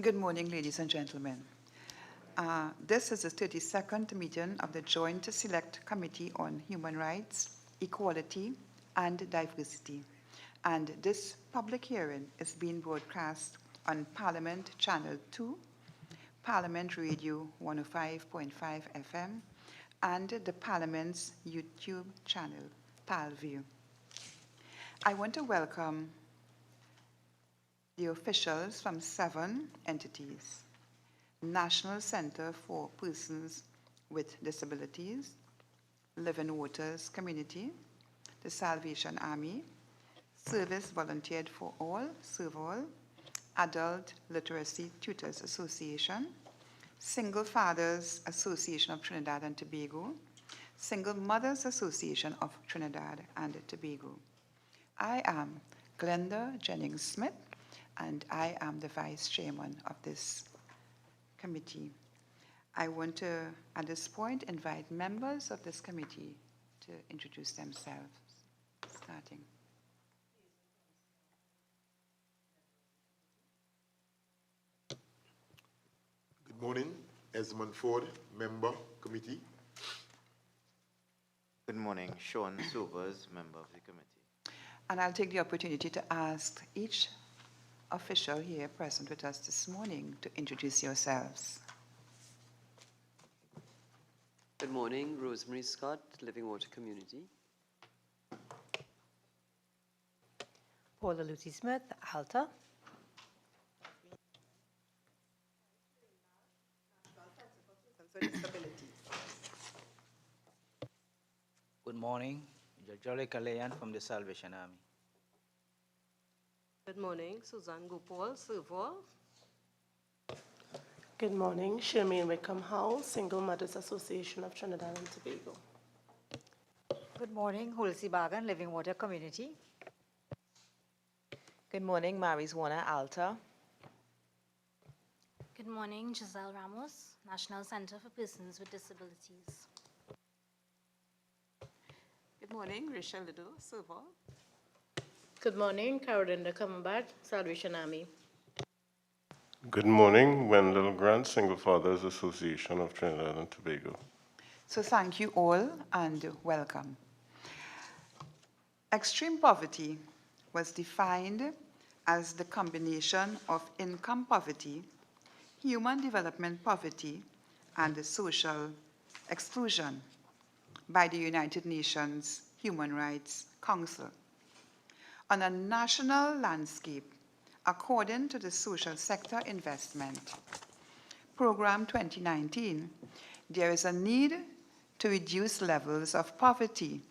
Good morning, ladies and gentlemen. This is the 32nd meeting of the Joint Select Committee on Human Rights, Equality, and Diversity. And this public hearing is being broadcast on Parliament Channel 2, Parliament Radio 105.5 FM, and the Parliament's YouTube channel, PALView. I want to welcome the officials from 7 entities: National Center for Persons with Disabilities, Living Waters Community, the Salvation Army, Service Volunteered for All, ServeAll, Adult Literacy Tutors Association, Single Fathers Association of Trinidad and Tobago, Single Mothers Association of Trinidad and Tobago. I am Glenda Jennings-Smith, and I am the Vice Chairman of this committee. I want to, at this point, invite members of this committee to introduce themselves, starting. Good morning, Esmond Ford, Member Committee. Good morning, Sean Sobers, Member of the Committee. And I'll take the opportunity to ask each official here present with us this morning to introduce yourselves. Good morning, Rosemary Scott, Living Water Community. Paula Lucy Smith, ALTA. Good morning, Jolly Kalayan from the Salvation Army. Good morning, Suzanne Gopal, ServeAll. Good morning, Shermaine Wickham Howe, Single Mothers Association of Trinidad and Tobago. Good morning, Hulsi Bagan, Living Water Community. Good morning, Maris Warner, ALTA. Good morning, Giselle Ramos, National Center for Persons with Disabilities. Good morning, Rachel Liddle, ServeAll. Good morning, Carolinda Cumberbatch, Salvation Army. Good morning, Wendell Grant, Single Fathers Association of Trinidad and Tobago. So thank you all and welcome. Extreme poverty was defined as the combination of income poverty, human development poverty, and social exclusion by the United Nations Human Rights Council. On a national landscape, according to the Social Sector Investment Program 2019, there is a need to reduce levels of poverty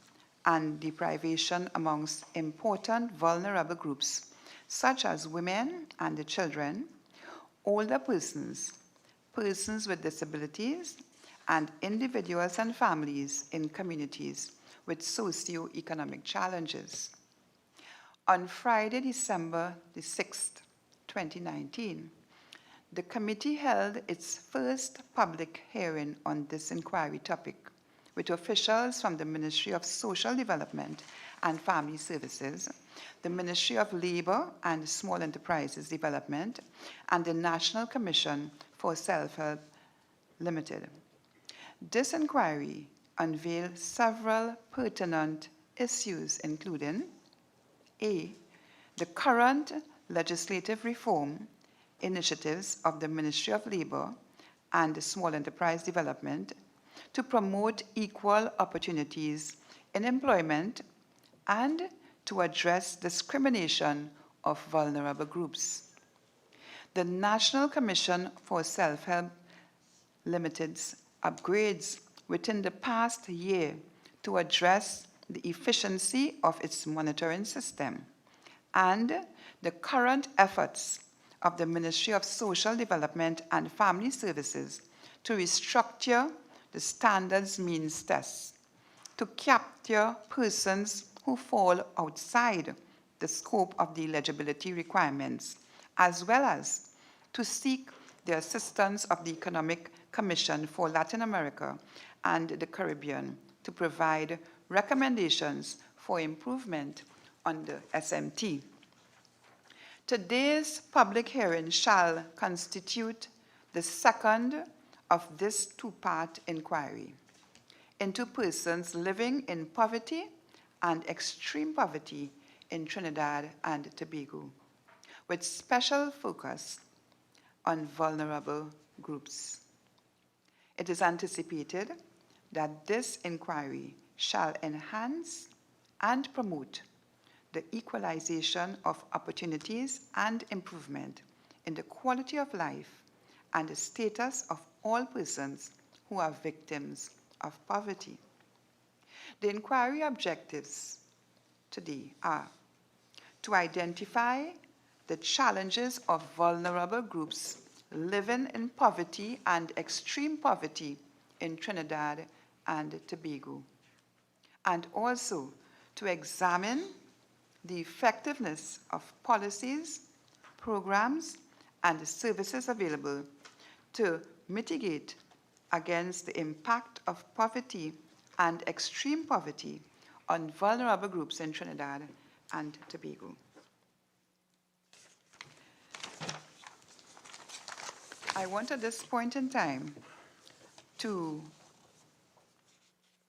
and deprivation amongst important vulnerable groups, such as women and children, older persons, persons with disabilities, and individuals and families in communities with socio-economic challenges. On Friday, December the 6th, 2019, the committee held its first public hearing on this inquiry topic with officials from the Ministry of Social Development and Family Services, the Ministry of Labor and Small Enterprises Development, and the National Commission for Self-Help Limited. This inquiry unveiled several pertinent issues, including A, the current legislative reform initiatives of the Ministry of Labor and Small Enterprise Development to promote equal opportunities in employment and to address discrimination of vulnerable groups. The National Commission for Self-Help Limited's upgrades within the past year to address the efficiency of its monitoring system, and the current efforts of the Ministry of Social Development and Family Services to restructure the standards means tests to capture persons who fall outside the scope of the eligibility requirements, as well as to seek the assistance of the Economic Commission for Latin America and the Caribbean to provide recommendations for improvement on the SMT. Today's public hearing shall constitute the second of this two-part inquiry into persons living in poverty and extreme poverty in Trinidad and Tobago, with special focus on vulnerable groups. It is anticipated that this inquiry shall enhance and promote the equalization of opportunities and improvement in the quality of life and the status of all persons who are victims of poverty. The inquiry objectives today are to identify the challenges of vulnerable groups living in poverty and extreme poverty in Trinidad and Tobago, and also to examine the effectiveness of policies, programs, and services available to mitigate against the impact of poverty and extreme poverty on vulnerable groups in Trinidad and Tobago. I want at this point in time to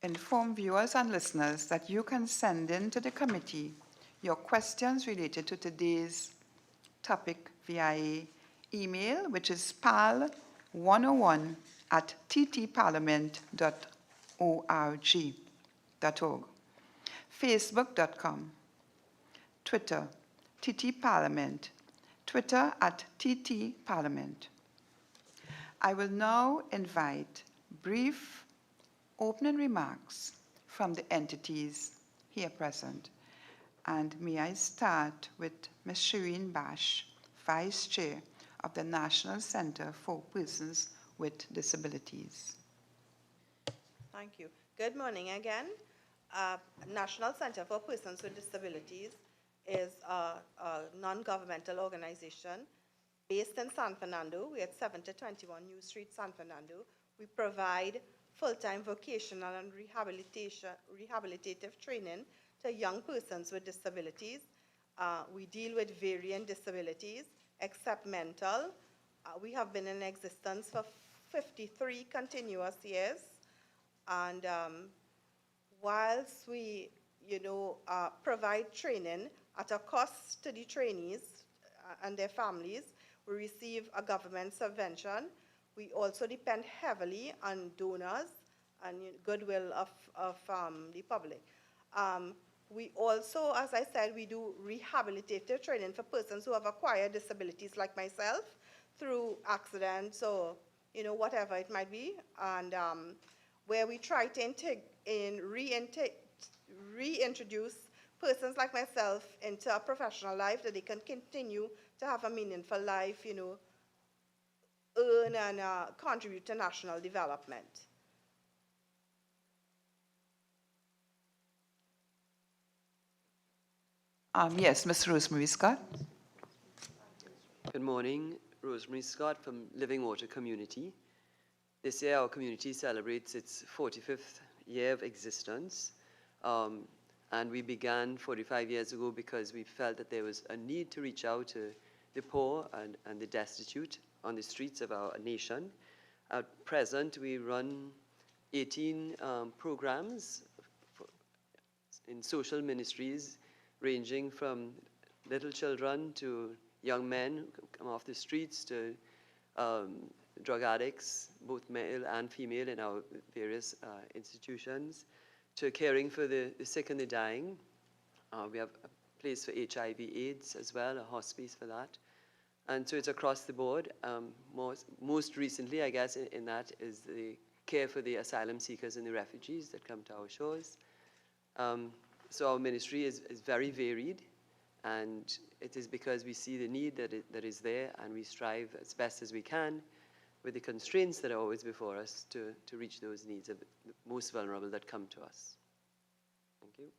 inform viewers and listeners that you can send in to the committee your questions related to today's topic via email, which is pal101@ttparliament.org, facebook.com, Twitter, ttparliament, Twitter @ttparliament. I will now invite brief opening remarks from the entities here present. And may I start with Ms. Shireen Bash, Vice Chair of the National Center for Persons with Disabilities. Thank you. Good morning again. National Center for Persons with Disabilities is a non-governmental organization based in San Fernando. We're at 7021 New Street, San Fernando. We provide full-time vocational and rehabilitative training to young persons with disabilities. We deal with varying disabilities, except mental. We have been in existence for 53 continuous years. And whilst we, provide training at a cost to the trainees and their families, we receive a government subvention. We also depend heavily on donors and goodwill of the public. We also, as I said, we do rehabilitative training for persons who have acquired disabilities like myself through accidents or, whatever it might be, and where we try to reintroduce persons like myself into a professional life that they can continue to have a meaningful life, earn and contribute to national development. Yes, Ms. Rosemary Scott. Good morning, Rosemary Scott from Living Water Community. This year our community celebrates its 45th year of existence. And we began 45 years ago because we felt that there was a need to reach out to the poor and the destitute on the streets of our nation. At present, we run 18 programs in social ministries, ranging from little children to young men who come off the streets to drug addicts, both male and female in our various institutions, to caring for the sick and the dying. We have a place for HIV/AIDS as well, a hospice for that. And so it's across the board. Most recently, I guess, in that is the care for the asylum seekers and the refugees that come to our shores. So our ministry is very varied, and it is because we see the need that is there, and we strive as best as we can with the constraints that are always before us to reach those needs of the most vulnerable that come to us. Thank you.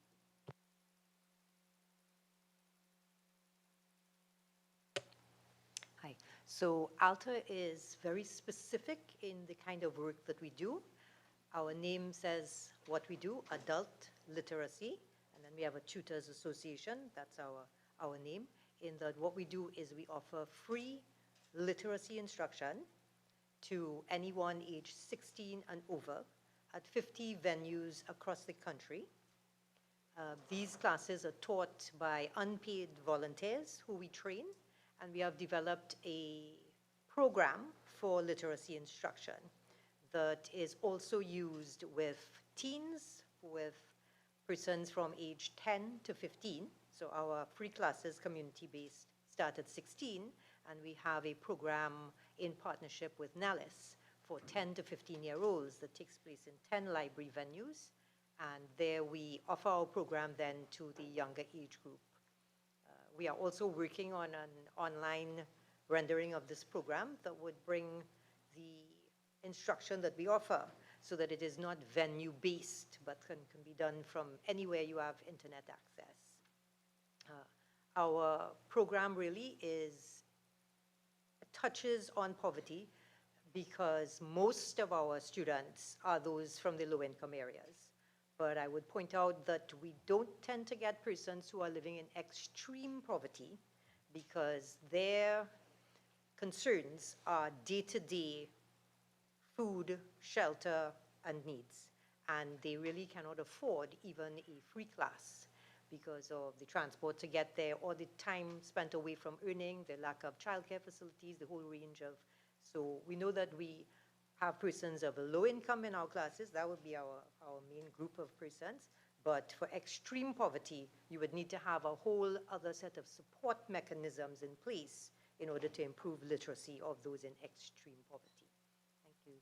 Hi. So ALTA is very specific in the kind of work that we do. Our name says what we do, adult literacy, and then we have a tutors association, that's our name. in that what we do is we offer free literacy instruction to anyone aged 16 and over at 50 venues across the country. These classes are taught by unpaid volunteers who we train, and we have developed a program for literacy instruction that is also used with teens, with persons from age 10 to 15. So our free classes, community-based, start at 16, and we have a program in partnership with NALIS for 10 to 15-year-olds that takes place in 10 library venues, and there we offer our program then to the younger age group. We are also working on an online rendering of this program that would bring the instruction that we offer so that it is not venue-based, but can be done from anywhere you have internet access. Our program really touches on poverty because most of our students are those from the low-income areas. But I would point out that we don't tend to get persons who are living in extreme poverty because their concerns are day-to-day food, shelter, and needs. And they really cannot afford even a free class because of the transport to get there or the time spent away from earning, the lack of childcare facilities, the whole range of. So we know that we have persons of a low income in our classes. That would be our main group of persons. But for extreme poverty, you would need to have a whole other set of support mechanisms in place in order to improve literacy of those in extreme poverty. Thank you.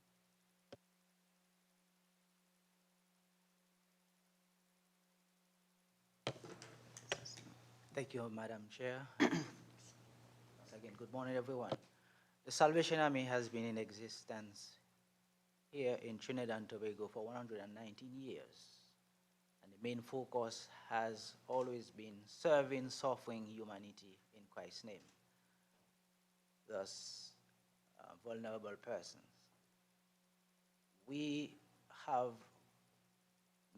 Thank you, Madam Chair. Once again, good morning, everyone. The Salvation Army has been in existence here in Trinidad and Tobago for 119 years. And the main focus has always been serving, suffering humanity in Christ's name, thus vulnerable persons. We have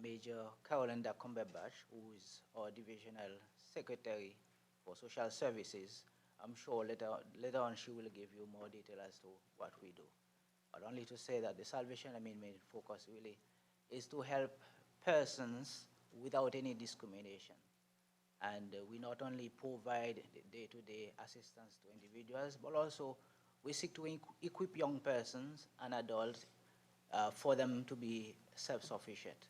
Major Carolyn Cumberbatch, who is our Divisional Secretary for Social Services. I'm sure later on she will give you more detail as to what we do. But only to say that the Salvation Army main focus really is to help persons without any discrimination. And we not only provide day-to-day assistance to individuals, but also we seek to equip young persons and adults for them to be self-sufficient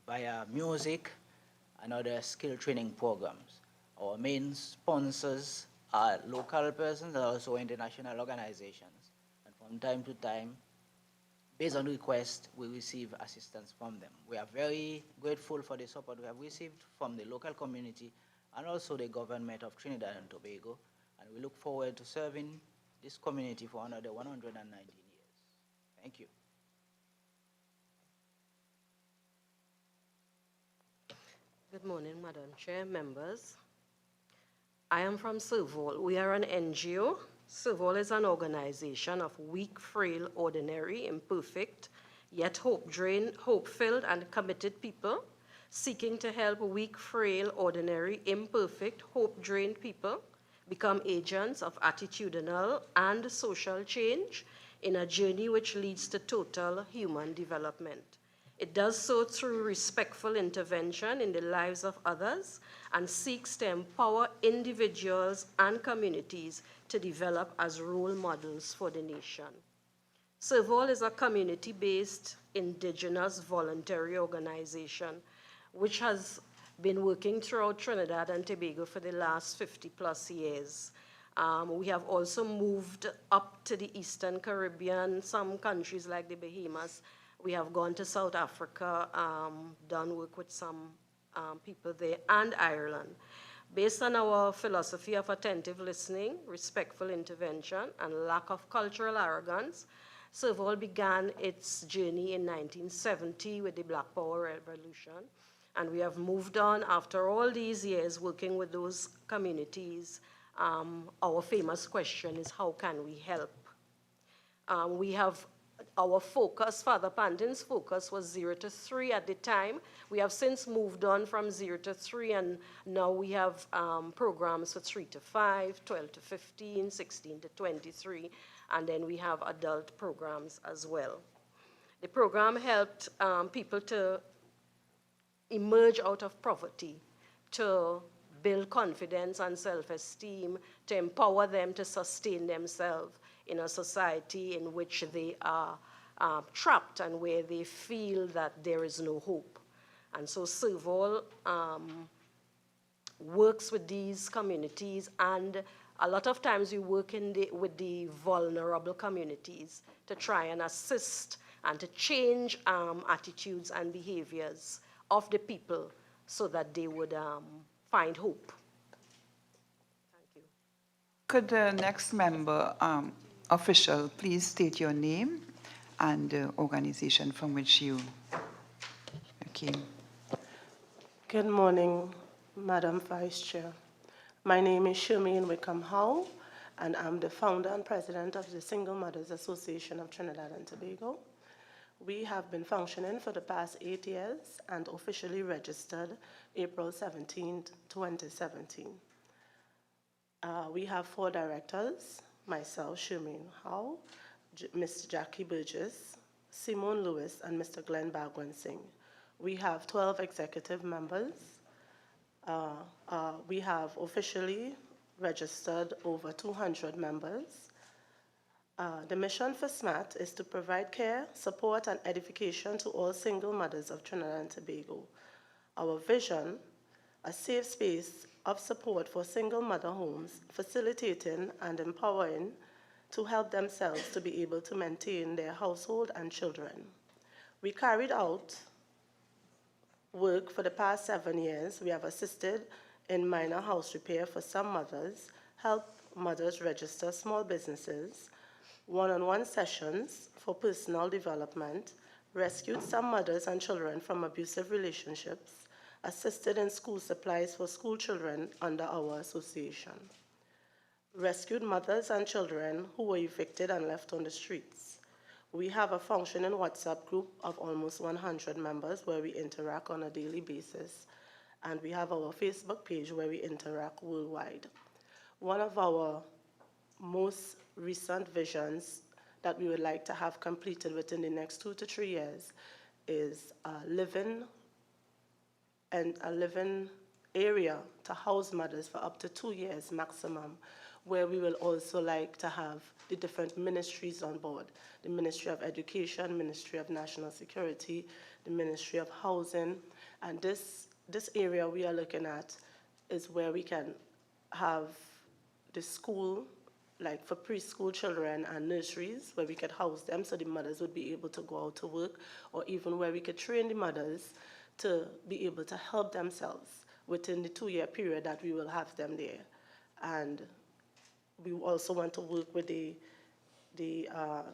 via music and other skill training programs. Our main sponsors are local persons and also international organizations. And from time to time, based on request, we receive assistance from them. We are very grateful for the support we have received from the local community and also the government of Trinidad and Tobago. And we look forward to serving this community for another 119 years. Thank you. Good morning, Madam Chair, members. I am from Serval. We are an NGO. Serval is an organization of weak, frail, ordinary, imperfect, yet hope-filled and committed people seeking to help weak, frail, ordinary, imperfect, hope-drained people become agents of attitudinal and social change in a journey which leads to total human development. It does so through respectful intervention in the lives of others and seeks to empower individuals and communities to develop as role models for the nation. Serval is a community-based indigenous voluntary organization which has been working throughout Trinidad and Tobago for the last 50+ years. We have also moved up to the Eastern Caribbean, some countries like the Bahamas. We have gone to South Africa, done work with some people there, and Ireland. Based on our philosophy of attentive listening, respectful intervention, and lack of cultural arrogance, Serval began its journey in 1970 with the Black Power Revolution. And we have moved on after all these years working with those communities. Our famous question is, how can we help? We have our focus, Father Panton's focus was 0 to 3 at the time. We have since moved on from 0 to 3, and now we have programs for 3 to 5, 12 to 15, 16 to 23, and then we have adult programs as well. The program helped people to emerge out of poverty, to build confidence and self-esteem, to empower them to sustain themselves in a society in which they are trapped and where they feel that there is no hope. And so Serval works with these communities, and a lot of times we work with the vulnerable communities to try and assist and to change attitudes and behaviors of the people so that they would find hope. Thank you. Could the next member official please state your name and the organization from which you came? Good morning, Madam Vice Chair. My name is Shermaine Wickham Howe, and I'm the founder and president of the Single Mothers Association of Trinidad and Tobago. We have been functioning for the past 8 years and officially registered April 17, 2017. We have 4 directors, myself, Shermaine Howe, Mr. Jackie Burgess, Simone Lewis, and Mr. Glenn Bagwan Singh. We have 12 executive members. We have officially registered over 200 members. The mission for SMAT is to provide care, support, and edification to all single mothers of Trinidad and Tobago. Our vision, a safe space of support for single mother homes, facilitating and empowering to help themselves to be able to maintain their household and children. We carried out work for the past 7 years. We have assisted in minor house repair for some mothers, helped mothers register small businesses, one-on-one sessions for personal development, rescued some mothers and children from abusive relationships, assisted in school supplies for school children under our association, rescued mothers and children who were evicted and left on the streets. We have a functioning WhatsApp group of almost 100 members where we interact on a daily basis, and we have our Facebook page where we interact worldwide. One of our most recent visions that we would like to have completed within the next 2 to 3 years is a living area to house mothers for up to 2 years maximum, where we will also like to have the different ministries on board: the Ministry of Education, Ministry of National Security, the Ministry of Housing. And this area we are looking at is where we can have the school, like for preschool children and nurseries, where we could house them so the mothers would be able to go out to work, or even where we could train the mothers to be able to help themselves within the 2-year period that we will have them there. And we also want to work with the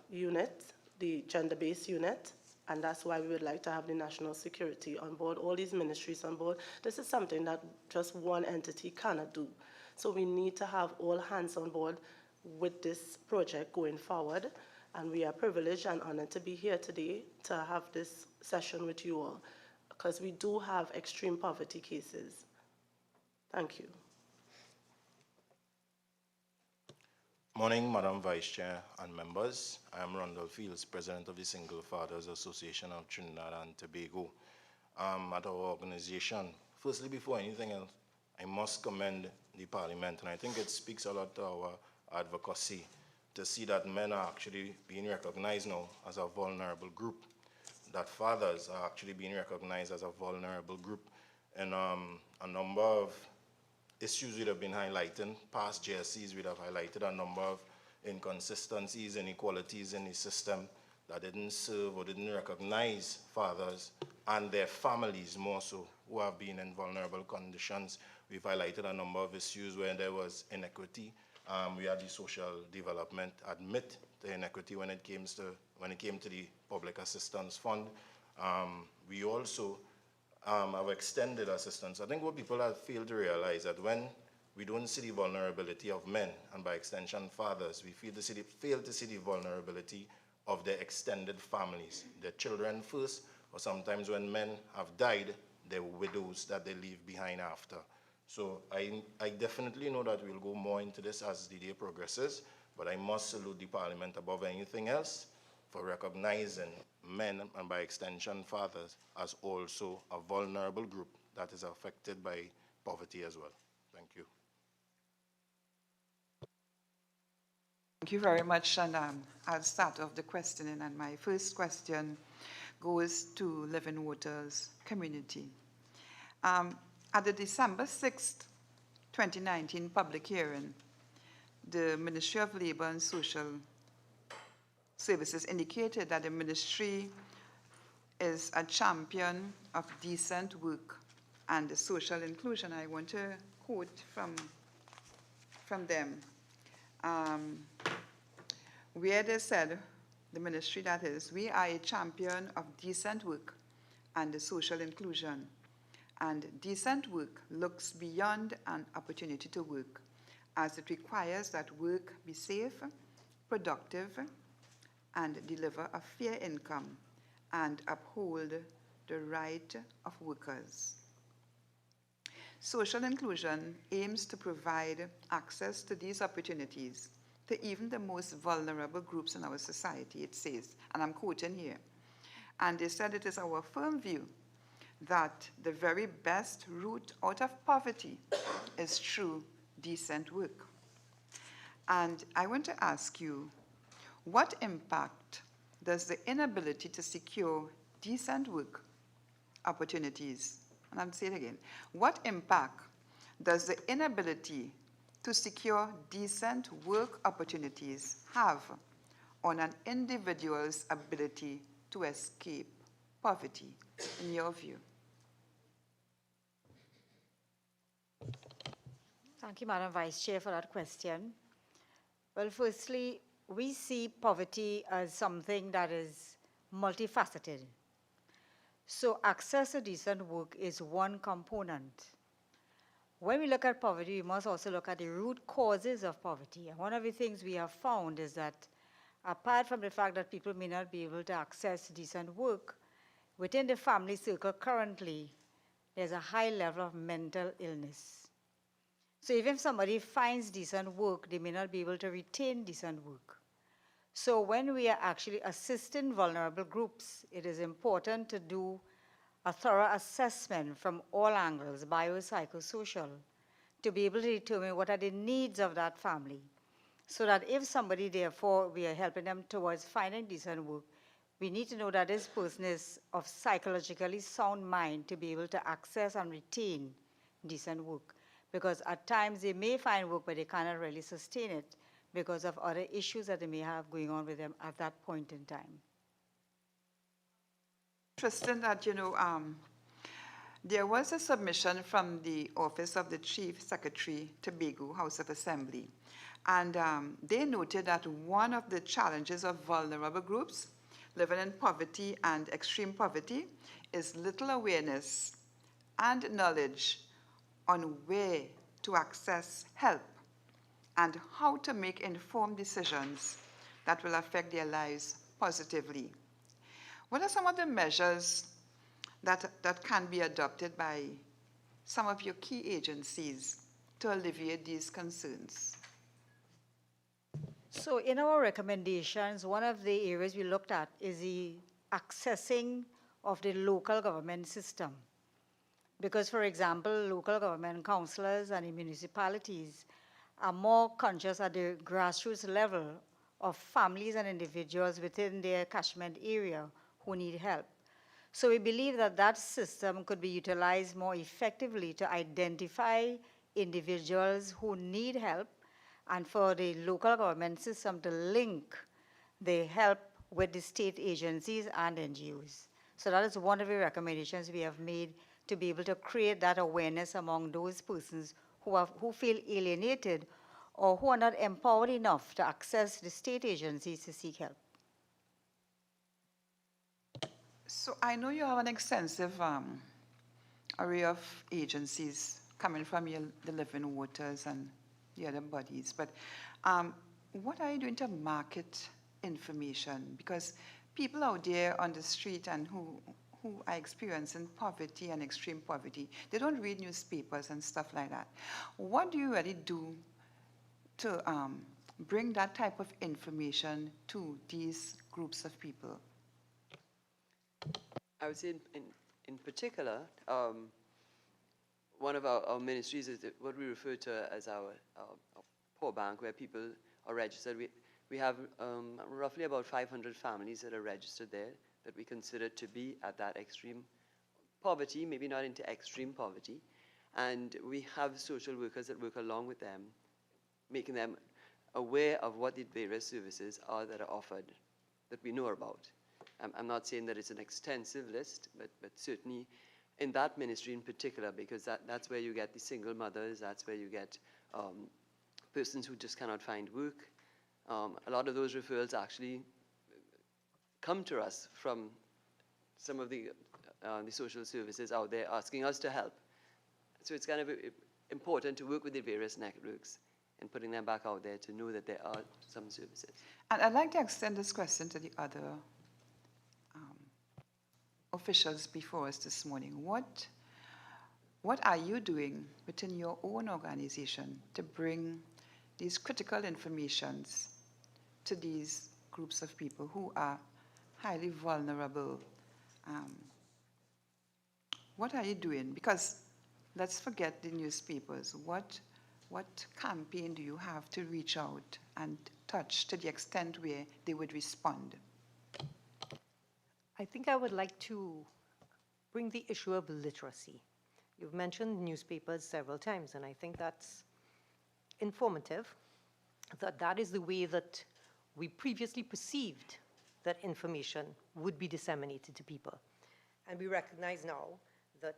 unit, the gender-based unit, and that's why we would like to have the national security on board, all these ministries on board. This is something that just one entity cannot do. So we need to have all hands on board with this project going forward, and we are privileged and honored to be here today to have this session with you all, because we do have extreme poverty cases. Thank you. Morning, Madam Vice Chair and members. I am Rondell Fields, President of the Single Fathers Association of Trinidad and Tobago. At our organization, firstly, before anything else, I must commend the Parliament, and I think it speaks a lot to our advocacy to see that men are actually being recognized now as a vulnerable group, that fathers are actually being recognized as a vulnerable group. And a number of issues would have been highlighted. Past JSCs would have highlighted a number of inconsistencies, inequalities in the system that didn't serve or didn't recognize fathers and their families more so, who have been in vulnerable conditions. We've highlighted a number of issues where there was inequity. We had the social development admit the inequity when it came to the public assistance fund. We also have extended assistance. I think what people have failed to realize that when we don't see the vulnerability of men, and by extension fathers, we fail to see the vulnerability of their extended families, their children first, or sometimes when men have died, their widows that they leave behind after. So I definitely know that we'll go more into this as the day progresses, but I must salute the Parliament above anything else for recognizing men, and by extension fathers, as also a vulnerable group that is affected by poverty as well. Thank you. Thank you very much, and I'll start off the questioning, and my first question goes to Living Waters community. At the December 6th, 2019 public hearing, the Ministry of Labor and Social Services indicated that the ministry is a champion of decent work and social inclusion. I want to quote from them, where they said, the ministry that is, we are a champion of decent work and social inclusion. And decent work looks beyond an opportunity to work, as it requires that work be safe, productive, and deliver a fair income and uphold the right of workers. Social inclusion aims to provide access to these opportunities to even the most vulnerable groups in our society, it says, and I'm quoting here. And they said it is our firm view that the very best route out of poverty is through decent work. And I want to ask you, what impact does the inability to secure decent work opportunities, and I'll say it again, what impact does the inability to secure decent work opportunities have on an individual's ability to escape poverty, in your view? Thank you, Madam Vice Chair, for that question. Well, firstly, we see poverty as something that is multifaceted. So access to decent work is one component. When we look at poverty, we must also look at the root causes of poverty. And one of the things we have found is that apart from the fact that people may not be able to access decent work, within the family circle currently, there's a high level of mental illness. So even if somebody finds decent work, they may not be able to retain decent work. So when we are actually assisting vulnerable groups, it is important to do a thorough assessment from all angles, biopsychosocial, to be able to determine what are the needs of that family. So that if somebody, therefore, we are helping them towards finding decent work, we need to know that this person is of psychologically sound mind to be able to access and retain decent work. Because at times they may find work, but they cannot really sustain it because of other issues that they may have going on with them at that point in time. Interesting that, there was a submission from the Office of the Chief Secretary, Tobago House of Assembly, and they noted that one of the challenges of vulnerable groups living in poverty and extreme poverty is little awareness and knowledge on where to access help and how to make informed decisions that will affect their lives positively. What are some of the measures that can be adopted by some of your key agencies to alleviate these concerns? So in our recommendations, one of the areas we looked at is the accessing of the local government system. Because, for example, local government councillors and the municipalities are more conscious at the grassroots level of families and individuals within their catchment area who need help. So we believe that that system could be utilized more effectively to identify individuals who need help and for the local government system to link the help with the state agencies and NGOs. So that is one of the recommendations we have made to be able to create that awareness among those persons who feel alienated or who are not empowered enough to access the state agencies to seek help. So I know you have an extensive array of agencies coming from the Living Waters and the other bodies, but what are you doing to market information? Because people out there on the street and who are experiencing poverty and extreme poverty, they don't read newspapers and stuff like that. What do you really do to bring that type of information to these groups of people? I would say in particular, one of our ministries is what we refer to as our poor bank, where people are registered. We have roughly about 500 families that are registered there that we consider to be at that extreme poverty, maybe not into extreme poverty. And we have social workers that work along with them, making them aware of what the various services are that are offered that we know about. I'm not saying that it's an extensive list, but certainly in that ministry in particular, because that's where you get the single mothers, that's where you get persons who just cannot find work. A lot of those referrals actually come to us from some of the social services out there asking us to help. So it's kind of important to work with the various networks and putting them back out there to know that there are some services. And I'd like to extend this question to the other officials before us this morning. What are you doing within your own organization to bring these critical informations to these groups of people who are highly vulnerable? What are you doing? Because let's forget the newspapers. What campaign do you have to reach out and touch to the extent where they would respond? I think I would like to bring the issue of literacy. You've mentioned newspapers several times, and I think that's informative, that is the way that we previously perceived that information would be disseminated to people. And we recognize now that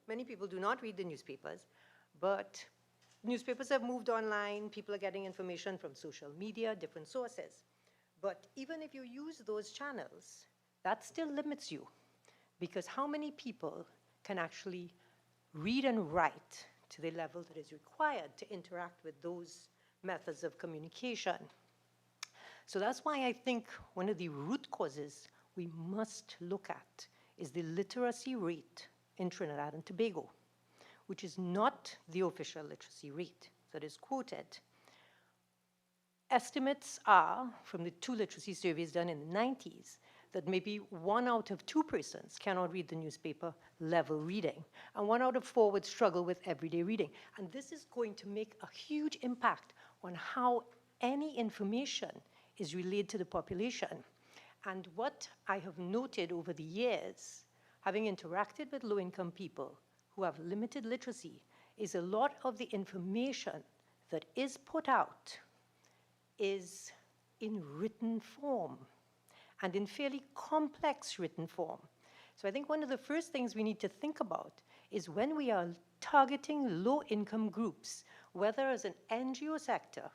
many people do not read the newspapers, but newspapers have moved online, people are getting information from social media, different sources. But even if you use those channels, that still limits you, because how many people can actually read and write to the level that is required to interact with those methods of communication? So that's why I think one of the root causes we must look at is the literacy rate in Trinidad and Tobago, which is not the official literacy rate that is quoted. Estimates are, from the 2 literacy surveys done in the 90s, that maybe 1 out of 2 persons cannot read the newspaper level reading, and 1 out of 4 would struggle with everyday reading. And this is going to make a huge impact on how any information is relayed to the population. And what I have noted over the years, having interacted with low-income people who have limited literacy, is a lot of the information that is put out is in written form, and in fairly complex written form. So I think one of the first things we need to think about is when we are targeting low-income groups, whether as an NGO sector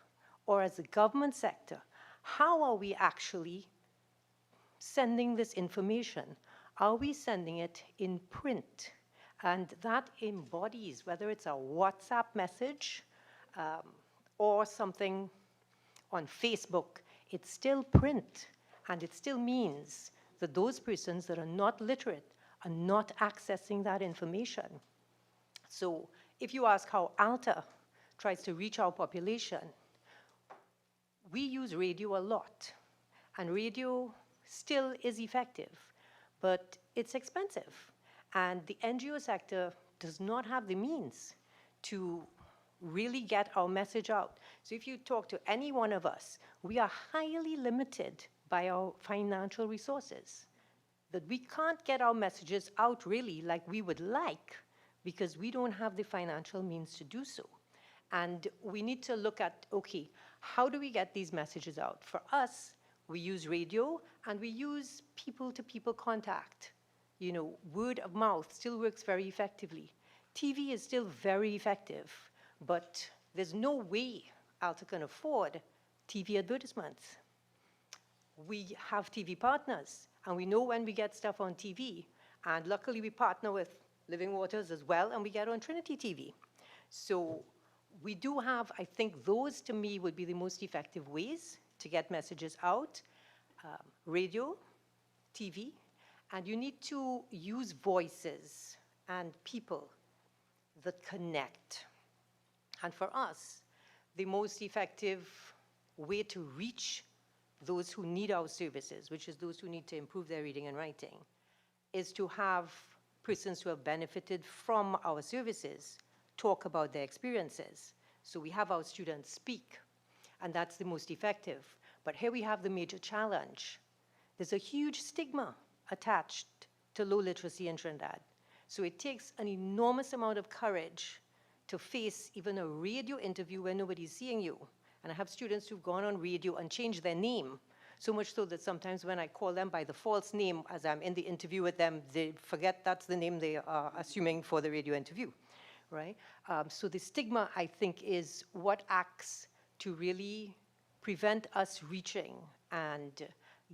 or as a government sector, how are we actually sending this information? Are we sending it in print? And that embodies, whether it's a WhatsApp message or something on Facebook, it's still print. And it still means that those persons that are not literate are not accessing that information. So if you ask how ALTA tries to reach our population, we use radio a lot. And radio still is effective, but it's expensive. And the NGO sector does not have the means to really get our message out. So if you talk to any one of us, we are highly limited by our financial resources, that we can't get our messages out really like we would like because we don't have the financial means to do so. And we need to look at, okay, how do we get these messages out? For us, we use radio and we use people-to-people contact. You know, word of mouth still works very effectively. TV is still very effective, but there's no way ALTA can afford TV advertisements. We have TV partners, and we know when we get stuff on TV, and luckily we partner with Living Waters as well, and we get on Trinity TV. So we do have, I think those to me would be the most effective ways to get messages out. radio, TV, and you need to use voices and people that connect. And for us, the most effective way to reach those who need our services, which is those who need to improve their reading and writing, is to have persons who have benefited from our services talk about their experiences. So we have our students speak, and that's the most effective. But here we have the major challenge. There's a huge stigma attached to low literacy in Trinidad. So it takes an enormous amount of courage to face even a radio interview where nobody's seeing you. And I have students who've gone on radio and changed their name, so much so that sometimes when I call them by the false name as I'm in the interview with them, they forget that's the name they are assuming for the radio interview, right? So the stigma, I think, is what acts to really prevent us reaching and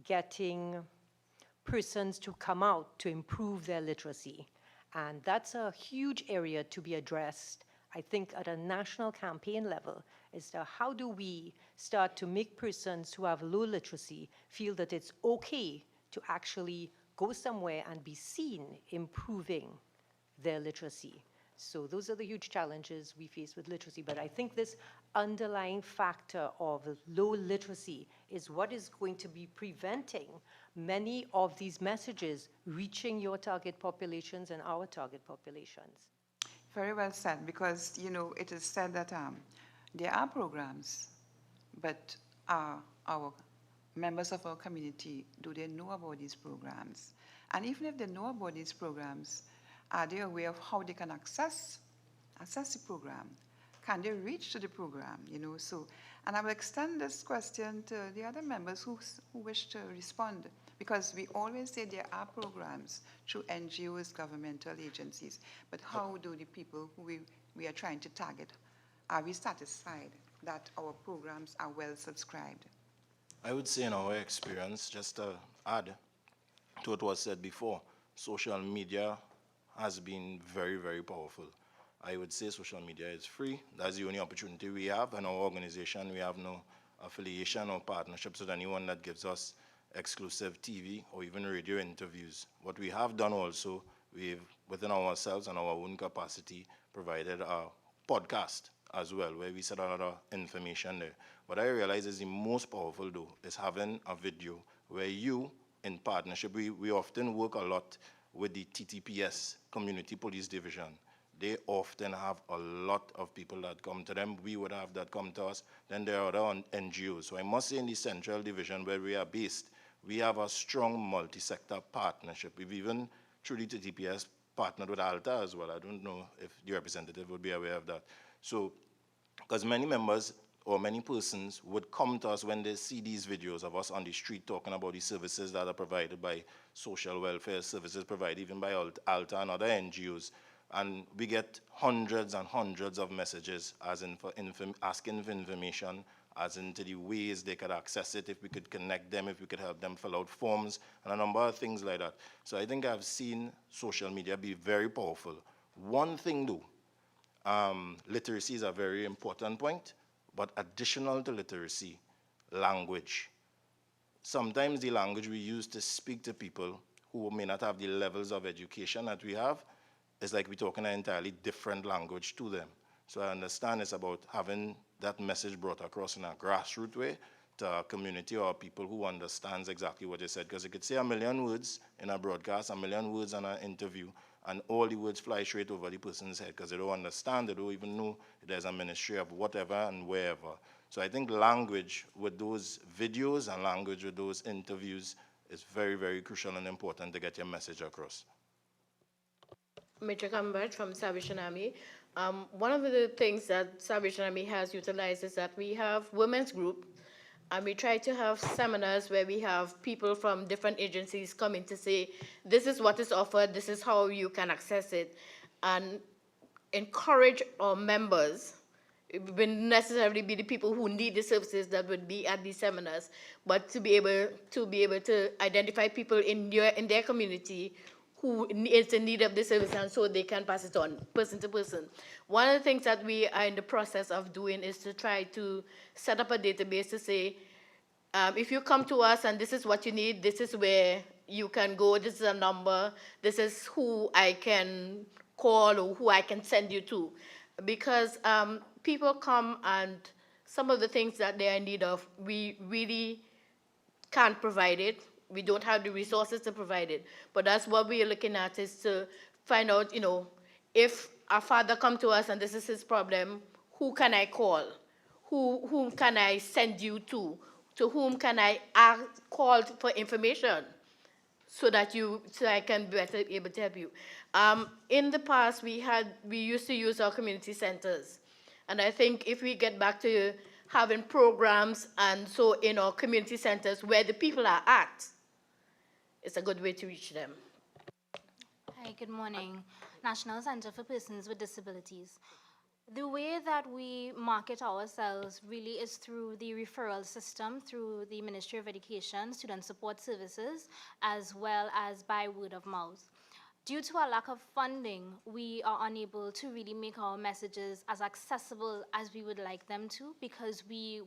getting persons to come out to improve their literacy. And that's a huge area to be addressed, I think, at a national campaign level, is to how do we start to make persons who have low literacy feel that it's okay to actually go somewhere and be seen improving their literacy. So those are the huge challenges we face with literacy. But I think this underlying factor of low literacy is what is going to be preventing many of these messages reaching your target populations and our target populations. Very well said, because, you know, it is said that there are programs, but our members of our community, do they know about these programs? And even if they know about these programs, are they aware of how they can access the program? Can they reach to the program, you know? So, and I will extend this question to the other members who wish to respond, because we always say there are programs through NGOs, governmental agencies, but how do the people who we are trying to target, are we satisfied that our programs are well subscribed? I would say in our experience, just to add to what was said before, social media has been very, very powerful. I would say social media is free. That's the only opportunity we have. In our organization, we have no affiliation or partnerships with anyone that gives us exclusive TV or even radio interviews. What we have done also, we've, within ourselves and our own capacity, provided a podcast as well, where we set a lot of information there. What I realize is the most powerful, though, is having a video where you, in partnership, we often work a lot with the TTPS, Community Police Division. They often have a lot of people that come to them. We would have that come to us. Then there are other NGOs. So I must say in the Central Division where we are based, we have a strong multi-sector partnership. We've even, through the TTPS, partnered with ALTA as well. I don't know if the representative would be aware of that. So, because many members or many persons would come to us when they see these videos of us on the street talking about the services that are provided by social welfare services provided even by ALTA and other NGOs. And we get hundreds and hundreds of messages as in for asking for information, as into the ways they could access it, if we could connect them, if we could help them fill out forms, and a number of things like that. So I think I've seen social media be very powerful. One thing though, literacy is a very important point, but additional to literacy, language. Sometimes the language we use to speak to people who may not have the levels of education that we have, it's like we're talking an entirely different language to them. So I understand it's about having that message brought across in a grassroots way to a community or people who understands exactly what they said. Because you could say a million words in a broadcast, a million words in an interview, and all the words fly straight over the person's head because they don't understand, they don't even know there's a ministry of whatever and wherever. So I think language with those videos and language with those interviews is very, very crucial and important to get your message across. Major Cambridge from Salvation Army. One of the things that Salvation Army has utilized is that we have women's group, and we try to have seminars where we have people from different agencies coming to say, this is what is offered, this is how you can access it, and encourage our members. It wouldn't necessarily be the people who need the services that would be at these seminars, but to be able to identify people in their community who is in need of the service, and so they can pass it on person to person. One of the things that we are in the process of doing is to try to set up a database to say, If you come to us and this is what you need, this is where you can go, this is a number, this is who I can call or who I can send you to. Because people come and some of the things that they are in need of, we really can't provide it. We don't have the resources to provide it. But that's what we are looking at, is to find out, you know, if our father come to us and this is his problem, who can I call? Whom can I send you to? To whom can I call for information so that I can better able to help you? In the past, we used to use our community centers. And I think if we get back to having programs and so in our community centers where the people are at, it's a good way to reach them. Hi, good morning. National Center for Persons with Disabilities. The way that we market ourselves really is through the referral system, through the Ministry of Education, Student Support Services, as well as by word of mouth. Due to a lack of funding, we are unable to really make our messages as accessible as we would like them to, because we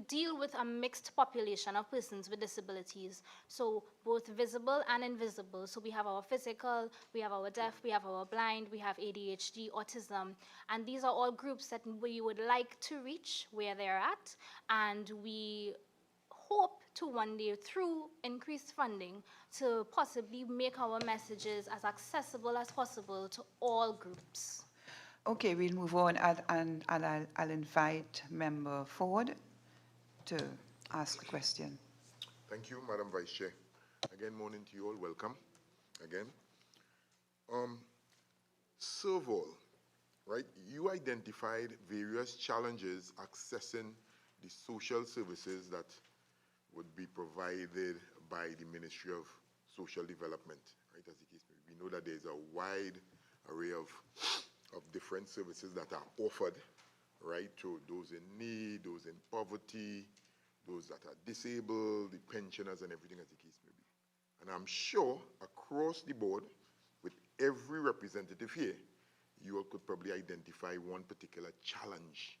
deal with a mixed population of persons with disabilities, so both visible and invisible. So we have our physical, we have our deaf, we have our blind, we have ADHD, autism, and these are all groups that we would like to reach where they're at, and we hope to one day, through increased funding, to possibly make our messages as accessible as possible to all groups. Okay, we'll move on, and I'll invite Member Ford to ask the question. Thank you, Madam Vice Chair. Again, morning to you all. Welcome again. Serval, right? You identified various challenges accessing the social services that would be provided by the Ministry of Social Development, right, as the case may be. We know that there's a wide array of different services that are offered, right, to those in need, those in poverty, those that are disabled, the pensioners, and everything as the case may be. And I'm sure across the board, with every representative here, you all could probably identify one particular challenge,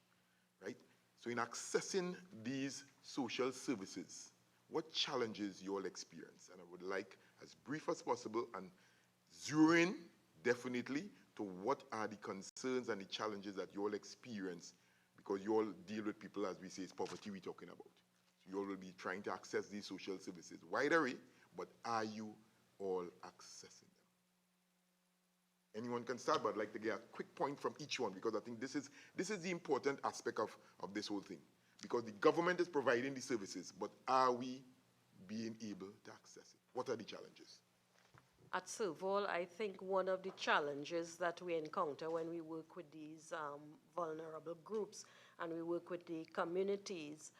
right? So in accessing these social services, what challenges you all experience? And I would like, as brief as possible, and zero in definitely to what are the concerns and the challenges that you all experience, because you all deal with people, as we say, it's poverty we're talking about. So you all will be trying to access these social services. Wide array, but are you all accessing them? Anyone can start, but I'd like to get a quick point from each one, because I think this is the important aspect of this whole thing. Because the government is providing the services, but are we being able to access it? What are the challenges? At Serval, I think one of the challenges that we encounter when we work with these vulnerable groups and we work with the communities,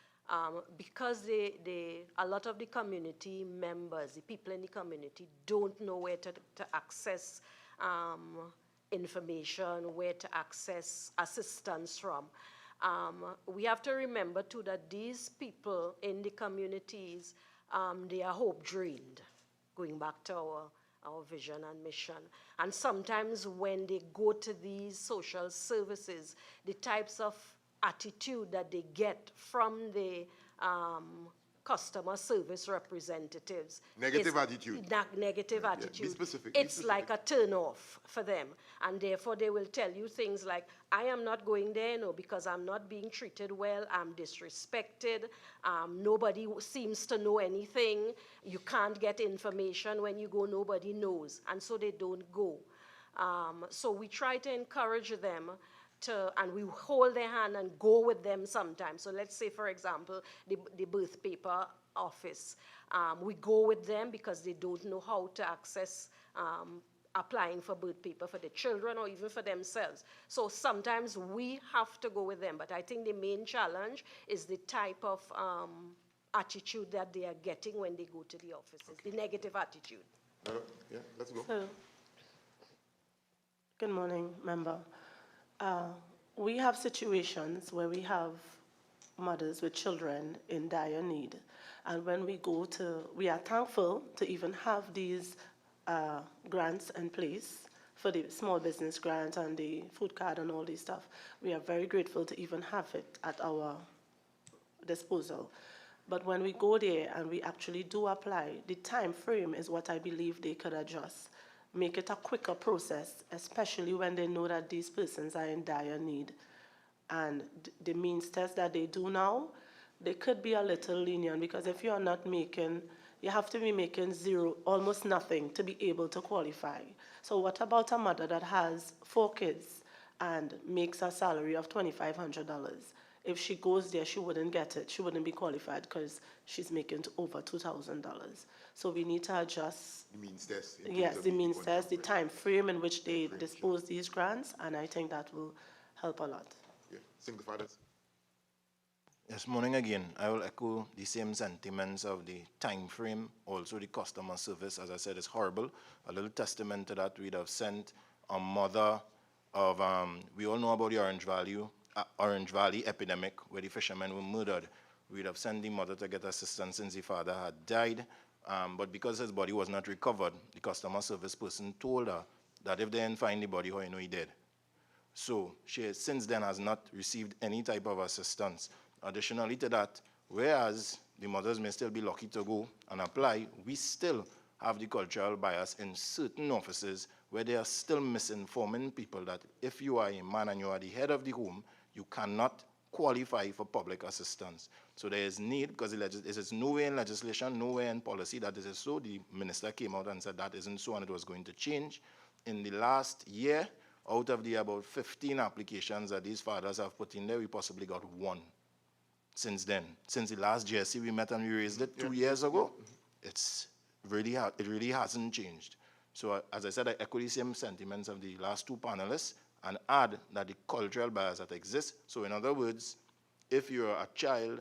because a lot of the community members, the people in the community, don't know where to access information, where to access assistance from. We have to remember too that these people in the communities, they are hope drained, going back to our vision and mission. And sometimes when they go to these social services, the types of attitude that they get from the customer service representatives. Negative attitude. Negative attitude. Be specific. It's like a turn-off for them. And therefore, they will tell you things like, I am not going there, no, because I'm not being treated well, I'm disrespected, nobody seems to know anything, you can't get information when you go, nobody knows, and so they don't go. So we try to encourage them and we hold their hand and go with them sometimes. So let's say, for example, the birth paper office. We go with them because they don't know how to access applying for birth paper for the children or even for themselves. So sometimes we have to go with them. But I think the main challenge is the type of attitude that they are getting when they go to the offices, the negative attitude. Yeah, let's go. So, good morning, member. We have situations where we have mothers with children in dire need. And when we are thankful to even have these grants in place for the small business grant and the food card and all this stuff. We are very grateful to even have it at our disposal. But when we go there and we actually do apply, the time frame is what I believe they could adjust. Make it a quicker process, especially when they know that these persons are in dire need. And the means test that they do now, they could be a little lenient, because if you're not making, you have to be making zero, almost nothing, to be able to qualify. So what about a mother that has 4 kids and makes a salary of $2,500? If she goes there, she wouldn't get it. She wouldn't be qualified because she's making over $2,000. So we need to adjust. The means test. Yes, the means test, the time frame in which they dispose these grants, and I think that will help a lot. Yeah, single fathers. Yes, morning again. I will echo the same sentiments of the time frame, also the customer service. As I said, it's horrible. A little testament to that, we'd have sent a mother of, we all know about the Orange Valley epidemic, where the fishermen were murdered. We'd have sent the mother to get assistance since the father had died. But because his body was not recovered, the customer service person told her that if they didn't find the body, how you know he dead. So she since then has not received any type of assistance. Additionally to that, whereas the mothers may still be lucky to go and apply, we still have the cultural bias in certain offices where they are still misinforming people that if you are a man and you are the head of the home, you cannot qualify for public assistance. So there is need, because it is nowhere in legislation, nowhere in policy that this is so. The minister came out and said that isn't so and it was going to change. In the last year, out of the about 15 applications that these fathers have put in there, we possibly got 1 since then. Since the last JSC we met and we raised it 2 years ago, it really hasn't changed. So as I said, I echo the same sentiments of the last 2 panelists and add that the cultural bias that exists. So in other words, if you're a child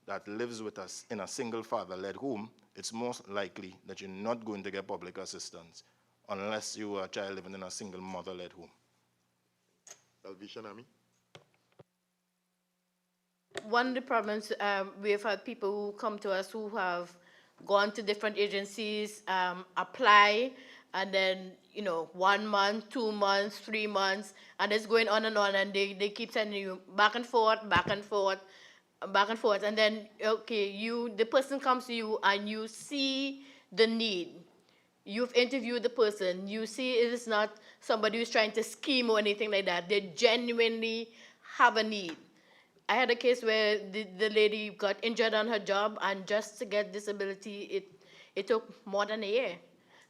that lives with us in a single father-led home, it's most likely that you're not going to get public assistance unless you are a child living in a single mother-led home. Salvation Army. One of the problems, we've had people who come to us who have gone to different agencies, apply, and then, 1 month, 2 months, 3 months, and it's going on, and they keep sending you back and forth, back and forth, back and forth, and then, okay, the person comes to you and you see the need. You've interviewed the person. You see it is not somebody who's trying to scheme or anything like that. They genuinely have a need. I had a case where the lady got injured on her job, and just to get disability, it took more than a year.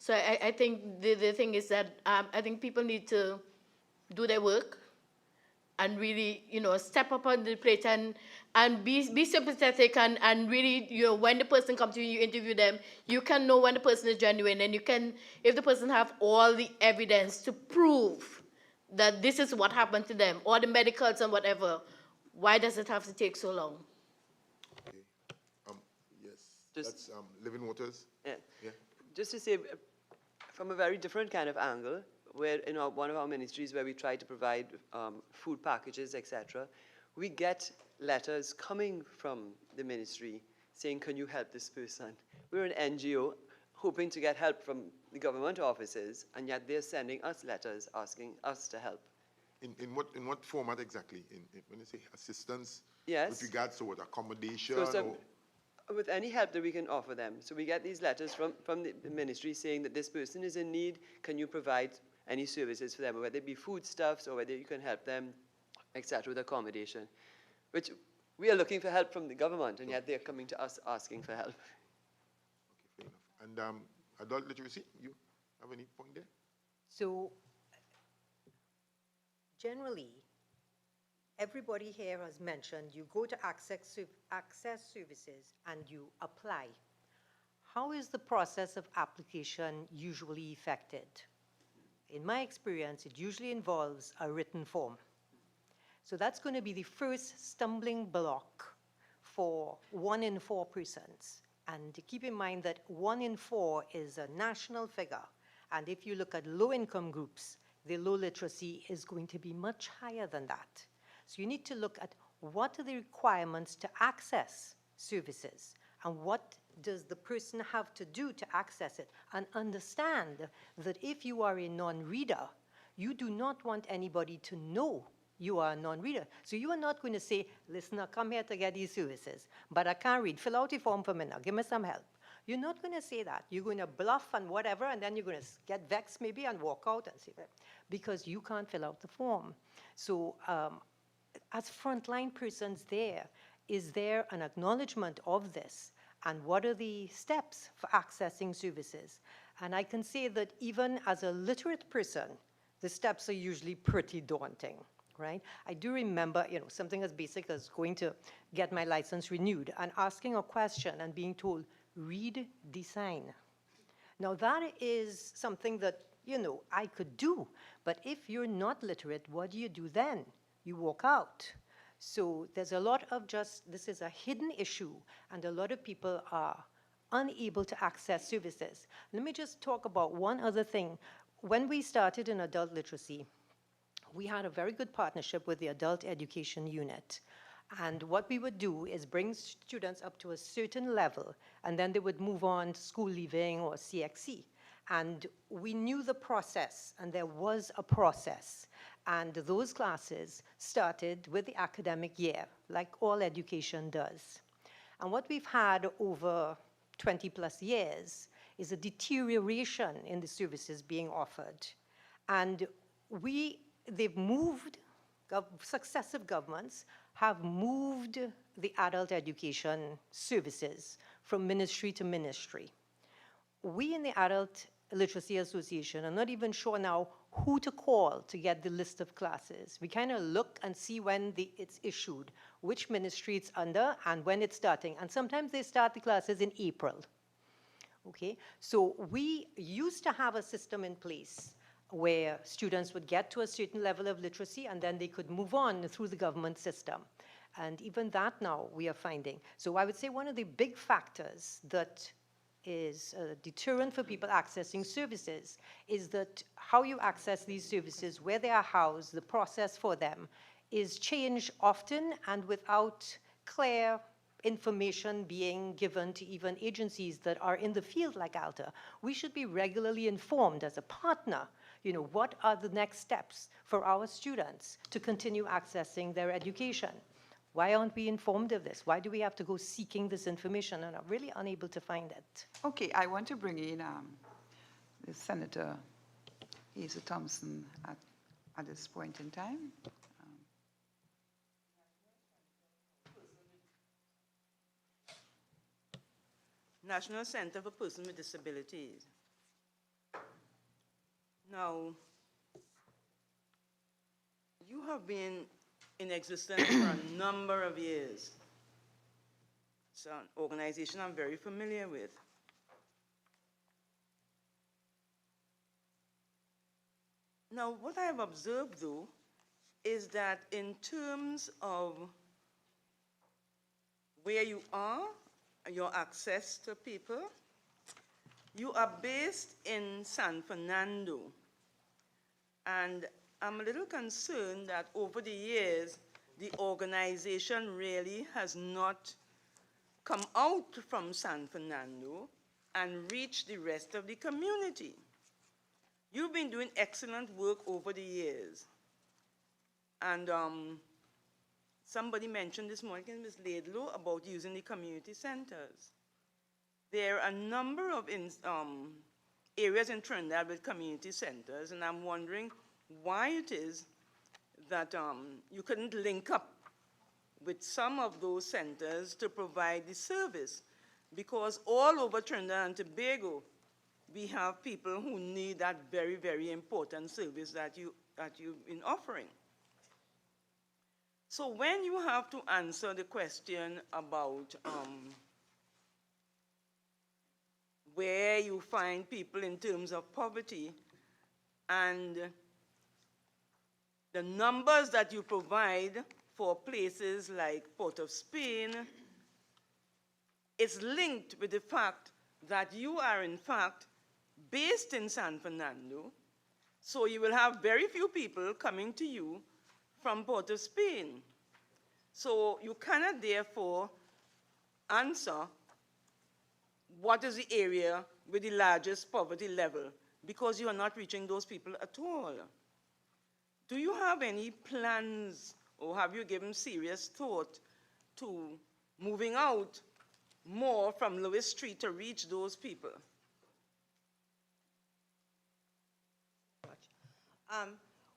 So I think the thing is that I think people need to do their work and really, step up on the plate and be sympathetic and really, when the person comes to you, you interview them, you can know when the person is genuine, and you can, if the person have all the evidence to prove that this is what happened to them, or the medicals and whatever, why does it have to take so long? Okay. Yes, that's Living Waters. Yeah. Just to say, from a very different kind of angle, where in one of our ministries where we try to provide food packages, etc., we get letters coming from the ministry saying, can you help this person? We're an NGO hoping to get help from the government offices, and yet they're sending us letters asking us to help. In what format exactly? When you say assistance? Yes. With regards to what, accommodation? With any help that we can offer them. So we get these letters from the ministry saying that this person is in need. Can you provide any services for them, whether it be foodstuffs or whether you can help them, etc., with accommodation, which we are looking for help from the government, and yet they're coming to us asking for help. Okay, fair enough. And adult literacy, you have any point there? So generally, everybody here has mentioned you go to access services and you apply. How is the process of application usually effected? In my experience, it usually involves a written form. So that's going to be the first stumbling block for 1 in 4 persons. And keep in mind that 1 in 4 is a national figure. And if you look at low-income groups, the low literacy is going to be much higher than that. So you need to look at what are the requirements to access services and what does the person have to do to access it, and understand that if you are a non-reader, you do not want anybody to know you are a non-reader. So you are not going to say, listen, I come here to get these services, but I can't read. Fill out a form for me now. Give me some help. You're not going to say that. You're going to bluff and whatever, and then you're going to get vexed maybe and walk out and say that because you can't fill out the form. So as frontline persons there, is there an acknowledgement of this? And what are the steps for accessing services? And I can say that even as a literate person, the steps are usually pretty daunting, right? I do remember, something as basic as going to get my license renewed and asking a question and being told, read the sign. Now that is something that, I could do, but if you're not literate, what do you do then? You walk out. So there's a lot of this is a hidden issue, and a lot of people are unable to access services. Let me just talk about one other thing. When we started in adult literacy, we had a very good partnership with the adult education unit. And what we would do is bring students up to a certain level, and then they would move on to school leaving or CXC. And we knew the process, and there was a process. And those classes started with the academic year, like all education does. And what we've had over 20 plus years is a deterioration in the services being offered. And they've moved, successive governments have moved the adult education services from ministry to ministry. We in the Adult Literacy Association are not even sure now who to call to get the list of classes. We kind of look and see when it's issued, which ministry it's under, and when it's starting. And sometimes they start the classes in April. Okay, so we used to have a system in place where students would get to a certain level of literacy and then they could move on through the government system. And even that now we are finding. So I would say one of the big factors that is a deterrent for people accessing services is that how you access these services, where they are housed, the process for them is changed often and without clear information being given to even agencies that are in the field like ALTA. We should be regularly informed as a partner, what are the next steps for our students to continue accessing their education? Why aren't we informed of this? Why do we have to go seeking this information and are really unable to find it? Okay, I want to bring in the Senator Hazel Thompson at this point in time. National Center for Persons with Disabilities. Now, you have been in existence for a number of years. It's an organization I'm very familiar with. Now, what I have observed, though, is that in terms of where you are, your access to people, you are based in San Fernando. And I'm a little concerned that over the years, the organization really has not come out from San Fernando and reached the rest of the community. You've been doing excellent work over the years. And somebody mentioned this morning, Ms. Laidlaw, about using the community centers. There are a number of areas in Trinidad with community centers, and I'm wondering why it is that you couldn't link up with some of those centers to provide the service, because all over Trinidad and Tobago, we have people who need that very, very important service that you've been offering. So when you have to answer the question about where you find people in terms of poverty and the numbers that you provide for places like Port of Spain, it's linked with the fact that you are in fact based in San Fernando, so you will have very few people coming to you from Port of Spain. So you cannot therefore answer what is the area with the largest poverty level, because you are not reaching those people at all. Do you have any plans, or have you given serious thought to moving out more from Lewis Street to reach those people?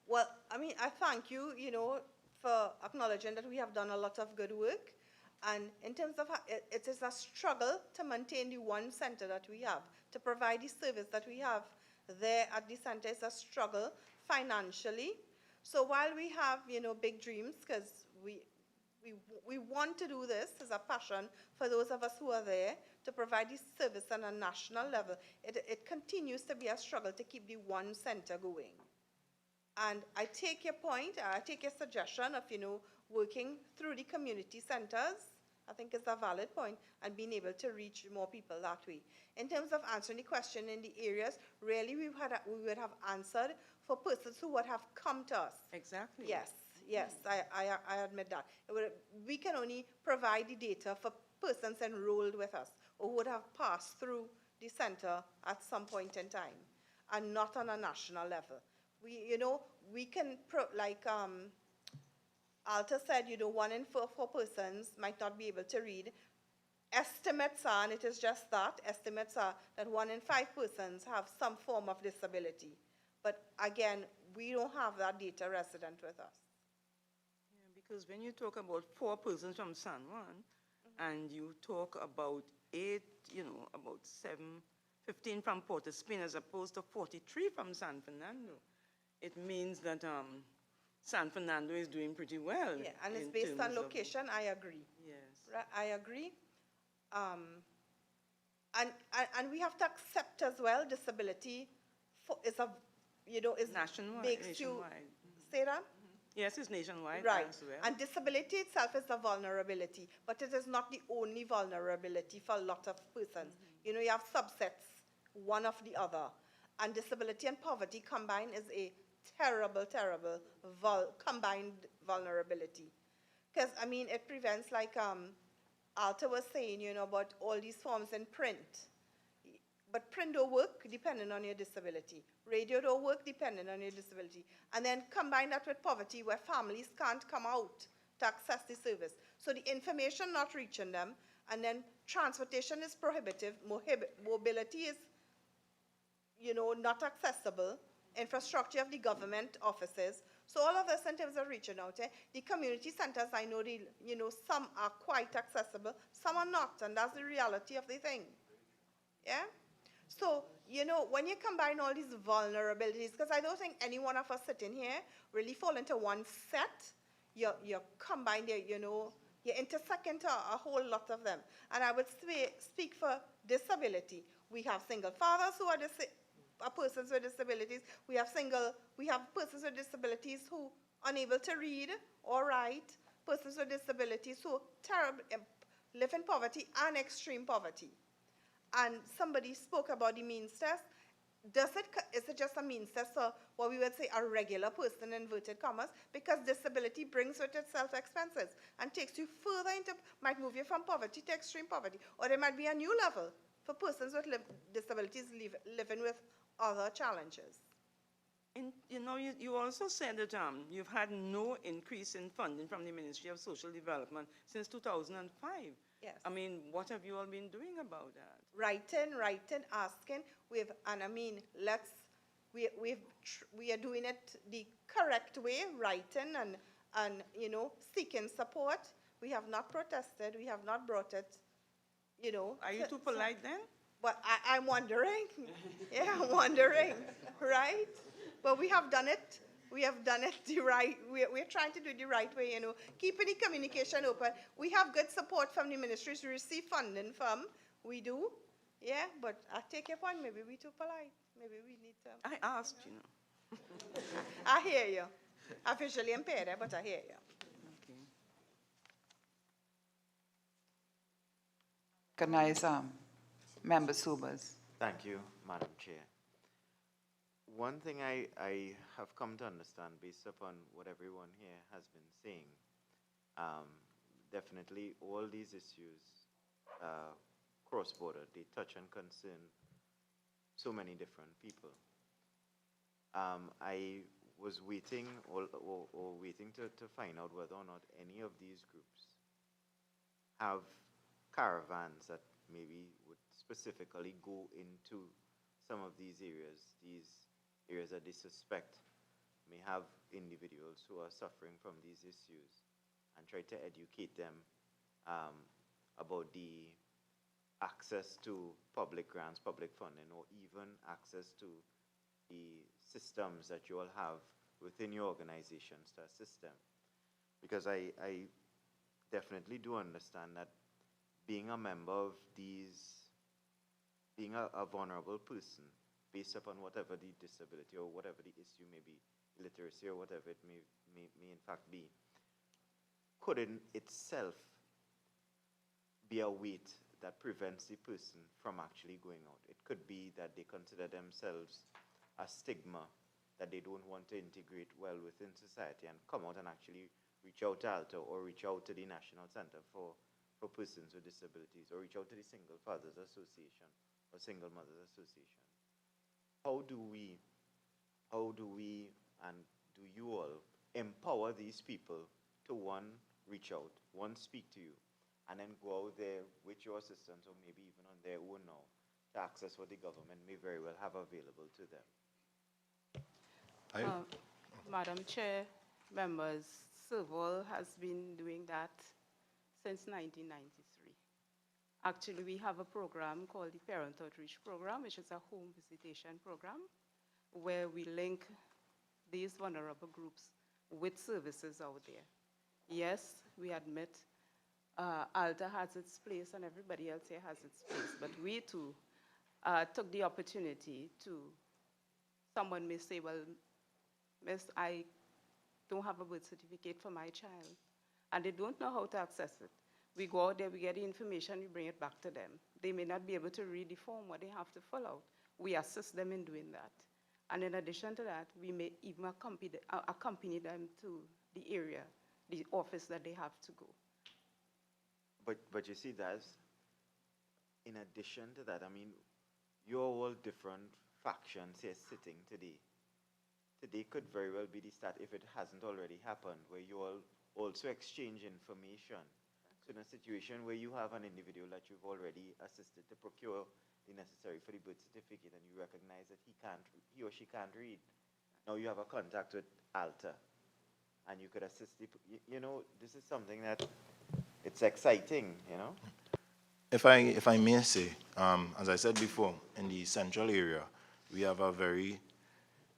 Well, I mean, I thank you, for acknowledging that we have done a lot of good work. And in terms of, it is a struggle to maintain the one center that we have, to provide the service that we have there at the center. Is a struggle financially. So while we have, big dreams, because we want to do this, as a passion for those of us who are there, to provide this service on a national level, it continues to be a struggle to keep the one center going. And I take your point, I take your suggestion of, working through the community centers. I think it's a valid point, and being able to reach more people that way. In terms of answering the question in the areas, really we would have answered for persons who would have come to us. Exactly. Yes, I admit that. We can only provide the data for persons enrolled with us or who would have passed through the center at some point in time, and not on a national level. We can, like Alta said, 1 in 4 persons might not be able to read. Estimates are, and it is just that, estimates are that 1 in 5 persons have some form of disability. But again, we don't have that data resident with us. Yeah, because when you talk about 4 persons from San Juan, and you talk about 8, about 15 from Port of Spain, as opposed to 43 from San Fernando, it means that San Fernando is doing pretty well. Yeah, and it's based on location, I agree. Yes. Right, I agree. And we have to accept as well, disability is nationwide. Makes you, say that? Yes, it's nationwide Right. as well. And disability itself is a vulnerability, but it is not the only vulnerability for a lot of persons. You have subsets, one of the other. And disability and poverty combined is a terrible, terrible combined vulnerability. Because, it prevents, like Alta was saying, about all these forms in print. But print don't work depending on your disability. Radio don't work depending on your disability. And then combine that with poverty, where families can't come out to access the service. So the information not reaching them, and then transportation is prohibitive, mobility is, not accessible, infrastructure of the government offices. So all of this in terms of reaching out. The community centers, I know, some are quite accessible, some are not, and that's the reality of the thing. Yeah? So, when you combine all these vulnerabilities, because I don't think any one of us sitting here really fall into one set, you're combined, you're intersecting a whole lot of them. And I would speak for disability. We have single fathers who are persons with disabilities. We have persons with disabilities who are unable to read or write, persons with disabilities who live in poverty and extreme poverty. And somebody spoke about the means test. Is it just a means test for what we would say a regular person, in inverted commas? Because disability brings with itself expenses and takes you further might move you from poverty to extreme poverty. Or there might be a new level for persons with disabilities living with other challenges. And you also said that you've had no increase in funding from the Ministry of Social Development since 2005. Yes. What have you all been doing about that? Writing, asking. We are doing it the correct way, writing and seeking support. We have not protested. We have not brought it, Are you too polite then? But I'm wondering. Yeah, I'm wondering, right? But we have done it. We have done it the right way. We're trying to do it the right way, keeping the communication open. We have good support from the ministries we receive funding from. We do. Yeah, but I take your point. Maybe we're too polite. Maybe we need to. I asked, I hear you. I'm visually impaired, but I hear you. Okay. Recognize Member Subers. Thank you, Madam Chair. One thing I have come to understand, based upon what everyone here has been saying, definitely all these issues, cross-border, they touch and concern so many different people. I was waiting or waiting to find out whether or not any of these groups have caravans that maybe would specifically go into some of these areas that they suspect may have individuals who are suffering from these issues, and try to educate them about the access to public grants, public funding, or even access to the systems that you all have within your organizations to assist them. Because I definitely do understand that being a member of these, being a vulnerable person, based upon whatever the disability or whatever the issue may be, illiteracy or whatever it may in fact be, could in itself be a weight that prevents the person from actually going out. It could be that they consider themselves a stigma, that they don't want to integrate well within society and come out and actually reach out to ALTA or reach out to the National Center for Persons with Disabilities, or reach out to the Single Fathers Association or Single Mothers Association. How do we and do you all empower these people to, one, reach out, one, speak to you, and then go out there with your assistance, or maybe even on their own now, to access what the government may very well have available to them? Madam Chair, members, Serval has been doing that since 1993. Actually, we have a program called the Parent Outreach Program, which is a home visitation program, where we link these vulnerable groups with services out there. Yes, we admit ALTA has its place and everybody else here has its place, but we too took the opportunity to, someone may say, well, Miss, I don't have a birth certificate for my child, and they don't know how to access it. We go out there, we get the information, we bring it back to them. They may not be able to read the form, what they have to fill out. We assist them in doing that. And in addition to that, we may even accompany them to the area, the office that they have to go. But you see, Daz, in addition to that, I mean, you're all different factions here sitting today. Today could very well be the start, if it hasn't already happened, where you all also exchange information. So in a situation where you have an individual that you've already assisted to procure the necessary for the birth certificate, and you recognize that he or she can't read, now you have a contact with ALTA, and you could assist the, you know, this is something that it's exciting, you know. If I may say, as I said before, in the central area, we have a very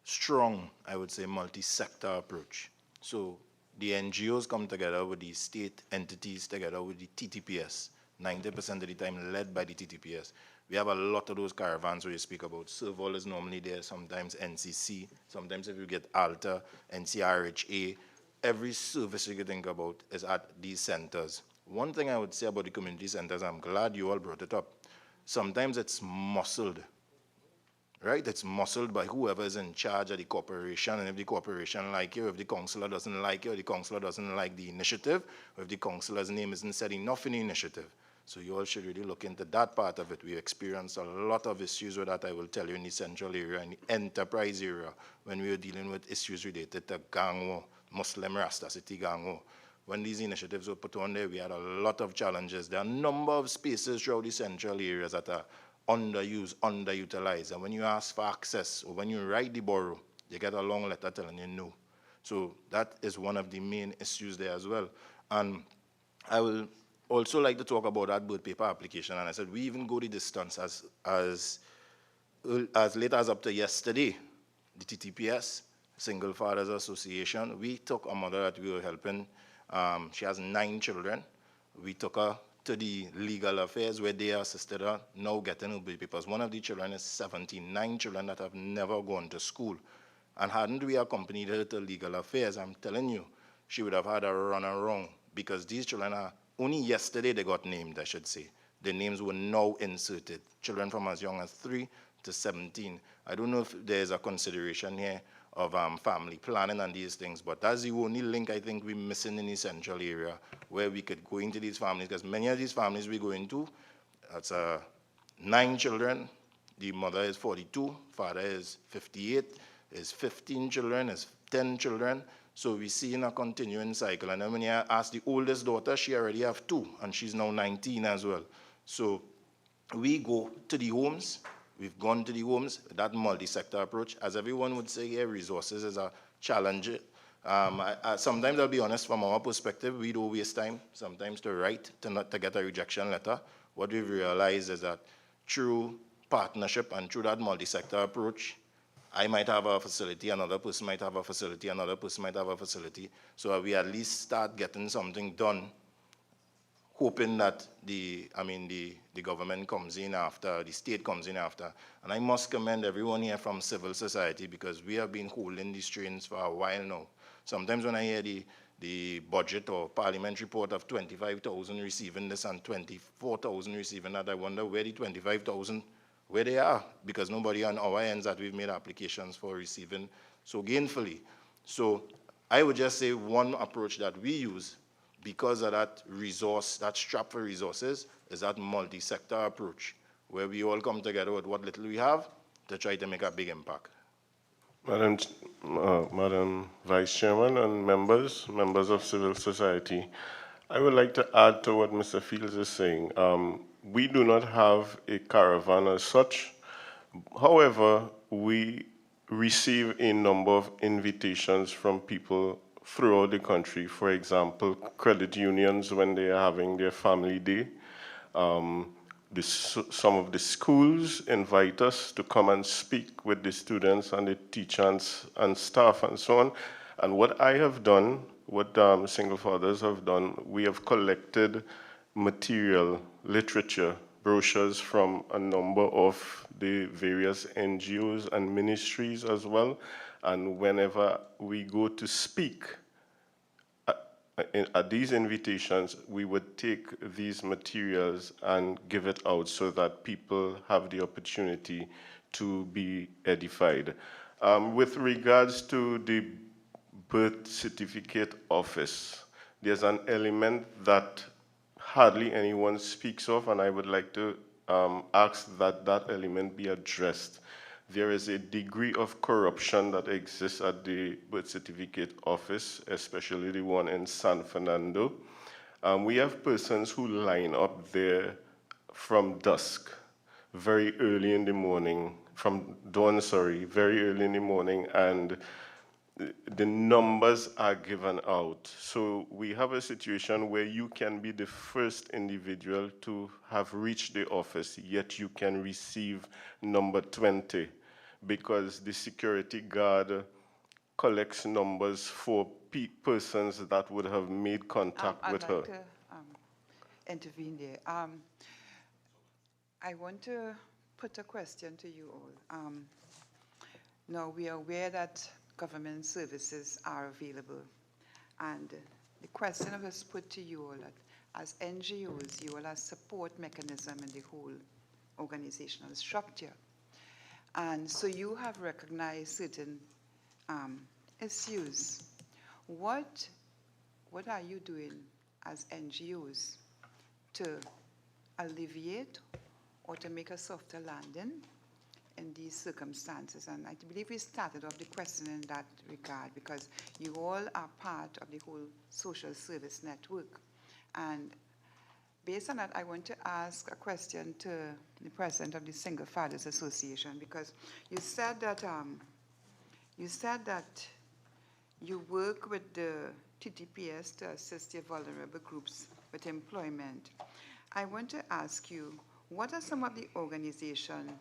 strong, I would say, multi-sector approach. So the NGOs come together with the state entities together with the TTPS, 90% of the time led by the TTPS. We have a lot of those caravans where you speak about. Serval is normally there, sometimes NCC, sometimes if you get ALTA, NCRHA, every service you can think about is at these centers. One thing I would say about the community centers, I'm glad you all brought it up, sometimes it's muscled, right? It's muscled by whoever is in charge of the corporation, and if the corporation like you, if the councillor doesn't like you, or the councillor doesn't like the initiative, or if the councillor's name isn't said enough in the initiative. So you all should really look into that part of it. We experienced a lot of issues with that, I will tell you, in the central area, in the enterprise area, when we were dealing with issues related to gang war, Muslim Rasta City gang war. When these initiatives were put on there, we had a lot of challenges. There are a number of spaces throughout the central areas that are underused, underutilized. And when you ask for access, or when you write the borough, you get a long letter telling you no. So that is one of the main issues there as well. And I will also like to talk about that birth paper application. And I said, we even go the distance as late as up to yesterday, the TTPS, Single Fathers Association, we took a mother that we were helping. She has 9 children. We took her to the legal affairs where they assisted her now getting her birth papers. One of the children is 17, 9 children that have never gone to school. And hadn't we accompanied her to legal affairs, I'm telling you, she would have had a run around, because these children are, only yesterday they got named, I should say. The names were now inserted. Children from as young as 3 to 17. I don't know if there's a consideration here of family planning and these things, but that's the only link I think we're missing in the central area, where we could go into these families, because many of these families we go into, that's 9 children, the mother is 42, father is 58, is 15 children, is 10 children. So we see in a continuing cycle. And then when you ask the oldest daughter, she already have 2, and she's now 19 as well. So we go to the homes. We've gone to the homes, that multi-sector approach. As everyone would say here, resources is a challenge. Sometimes I'll be honest, from our perspective, we don't waste time sometimes to write, to get a rejection letter. What we've realized is that through partnership and through that multi-sector approach, I might have a facility, another person might have a facility, another person might have a facility. So we at least start getting something done, hoping that the government comes in after, the state comes in after. And I must commend everyone here from civil society, because we have been holding these trains for a while now. Sometimes when I hear the budget or parliament report of 25,000 receiving this and 24,000 receiving that, I wonder where the 25,000, where they are, because nobody on our ends that we've made applications for receiving so gainfully. So I would just say one approach that we use, because of that resource, that strap for resources, is that multi-sector approach, where we all come together with what little we have to try to make a big impact. Madam Vice Chairman and members of civil society, I would like to add to what Mr. Fields is saying. We do not have a caravan as such. However, we receive a number of invitations from people throughout the country. For example, credit unions when they are having their family day. Some of the schools invite us to come and speak with the students and the teachers and staff and so on. And what I have done, what single fathers have done, we have collected material, literature, brochures from a number of the various NGOs and ministries as well. And whenever we go to speak at these invitations, we would take these materials and give it out so that people have the opportunity to be edified. With regards to the birth certificate office, there's an element that hardly anyone speaks of, and I would like to ask that that element be addressed. There is a degree of corruption that exists at the birth certificate office, especially the one in San Fernando. We have persons who line up there from dusk, very early in the morning, from dawn, sorry, very early in the morning, and the numbers are given out. So we have a situation where you can be the first individual to have reached the office, yet you can receive number 20, because the security guard collects numbers for persons that would have made contact with her. I'd like to intervene there. I want to put a question to you all. Now, we are aware that government services are available. And the question I was put to you all, that as NGOs, you all have support mechanism in the whole organizational structure. And so you have recognized certain issues. What are you doing as NGOs to alleviate or to make a softer landing in these circumstances? And I believe we started off the question in that regard, because you all are part of the whole social service network. And based on that, I want to ask a question to the president of the Single Fathers Association, because you said that you work with the TTPS to assist your vulnerable groups with employment. I want to ask you, what are some of the organizations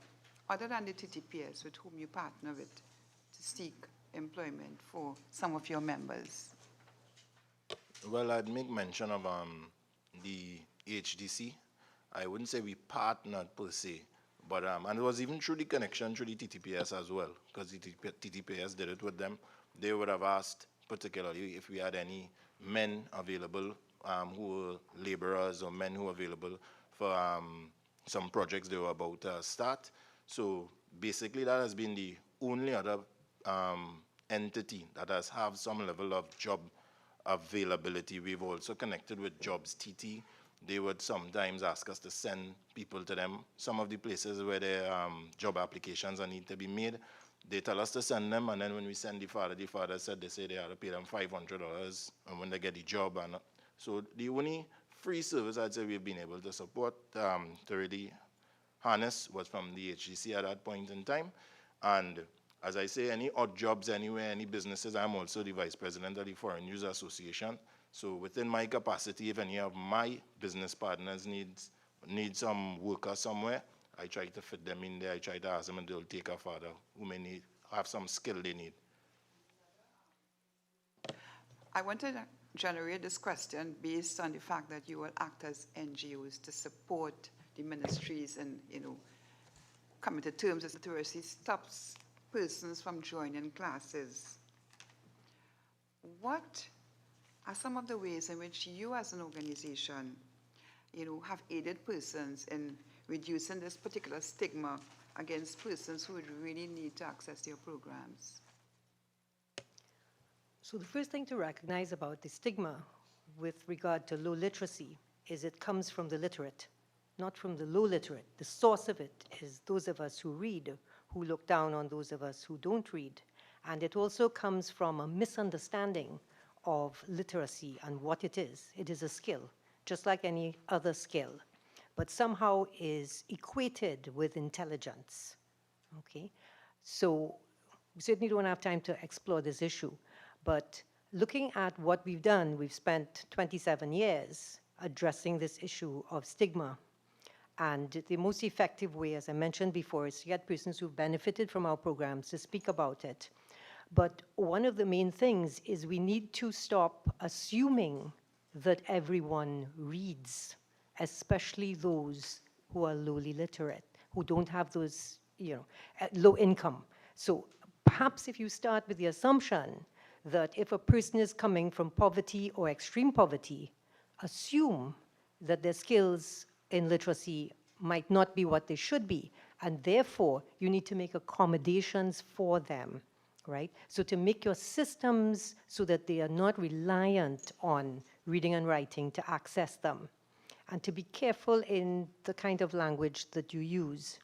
other than the TTPS with whom you partner with to seek employment for some of your members? Well, I'd make mention of the HDC. I wouldn't say we partnered per se, but and it was even through the connection through the TTPS as well, because the TTPS did it with them. They would have asked particularly if we had any men available who were laborers, or men who were available for some projects they were about to start. So basically that has been the only other entity that has have some level of job availability. We've also connected with Jobs TT. They would sometimes ask us to send people to them, some of the places where their job applications are need to be made. they tell us to send them, and then when we send the father said they say they have to pay them $500, and when they get the job. And so the only free service I'd say we've been able to support to really harness was from the HGC at that point in time. And as I say, any odd jobs anywhere, any businesses, I'm also the vice president of the Foreign User Association. So within my capacity, if any of my business partners need some worker somewhere, I try to fit them in there. I try to ask them and they'll take a father who may have some skill they need. I want to generate this question based on the fact that you will act as NGOs to support the ministries and, coming to terms with literacy stops persons from joining classes. What are some of the ways in which you as an organization, have aided persons in reducing this particular stigma against persons who would really need to access your programs? So the first thing to recognize about the stigma with regard to low literacy is it comes from the literate, not from the low literate. The source of it is those of us who read, who look down on those of us who don't read. And it also comes from a misunderstanding of literacy and what it is. It is a skill, just like any other skill, but somehow is equated with intelligence, okay? So we certainly don't have time to explore this issue, but looking at what we've done, we've spent 27 years addressing this issue of stigma. And the most effective way, as I mentioned before, is to get persons who've benefited from our programs to speak about it. But one of the main things is we need to stop assuming that everyone reads, especially those who are lowly literate, who don't have those, low income. So perhaps if you start with the assumption that if a person is coming from poverty or extreme poverty, assume that their skills in literacy might not be what they should be, and therefore you need to make accommodations for them, right? So to make your systems so that they are not reliant on reading and writing to access them, and to be careful in the kind of language that you use.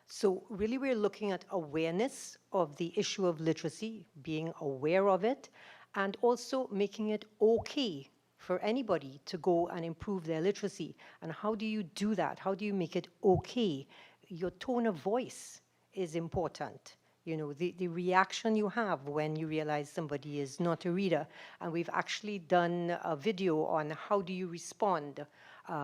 So really we're looking at awareness of the issue of literacy, being aware of it, and also making it okay for anybody to go and improve their literacy. And how do you do that? How do you make it okay? Your tone of voice is important. The reaction you have when you realize somebody is not a reader. And we've actually done a video on how do you respond.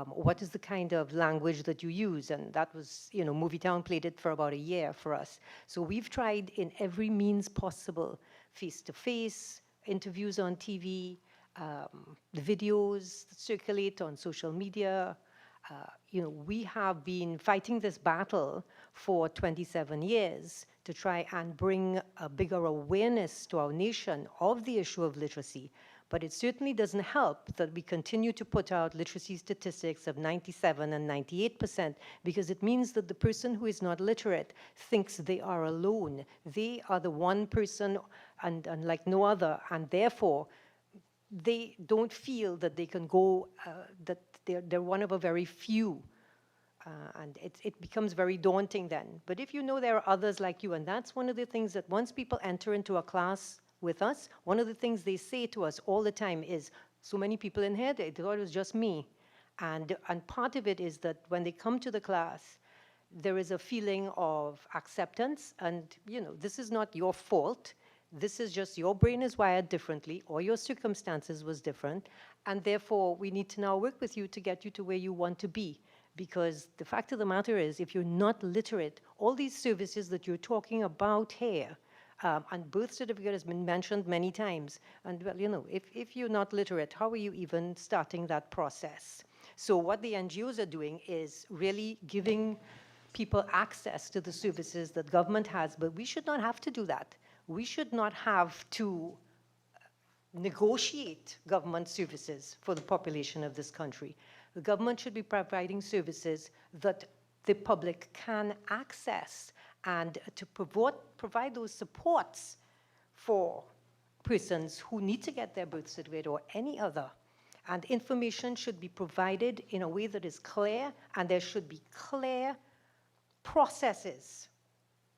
What is the kind of language that you use? And that was, Movietown played it for about a year for us. So we've tried in every means possible, face-to-face, interviews on TV, the videos that circulate on social media. We have been fighting this battle for 27 years to try and bring a bigger awareness to our nation of the issue of literacy. But it certainly doesn't help that we continue to put out literacy statistics of 97 and 98%, because it means that the person who is not literate thinks they are alone. They are the one person and like no other, and therefore they don't feel that they can go, that they're one of a very few. And it becomes very daunting then. But if you know there are others like you, and that's one of the things that once people enter into a class with us, one of the things they say to us all the time is, so many people in here, they thought it was just me. And part of it is that when they come to the class, there is a feeling of acceptance, and this is not your fault. This is just your brain is wired differently, or your circumstances was different, and therefore we need to now work with you to get you to where you want to be. Because the fact of the matter is, if you're not literate, all these services that you're talking about here, and birth certificate has been mentioned many times, and well, if you're not literate, how are you even starting that process? So what the NGOs are doing is really giving people access to the services that government has, but we should not have to do that. We should not have to negotiate government services for the population of this country. The government should be providing services that the public can access, and to provide those supports for persons who need to get their birth certificate or any other. And information should be provided in a way that is clear, and there should be clear processes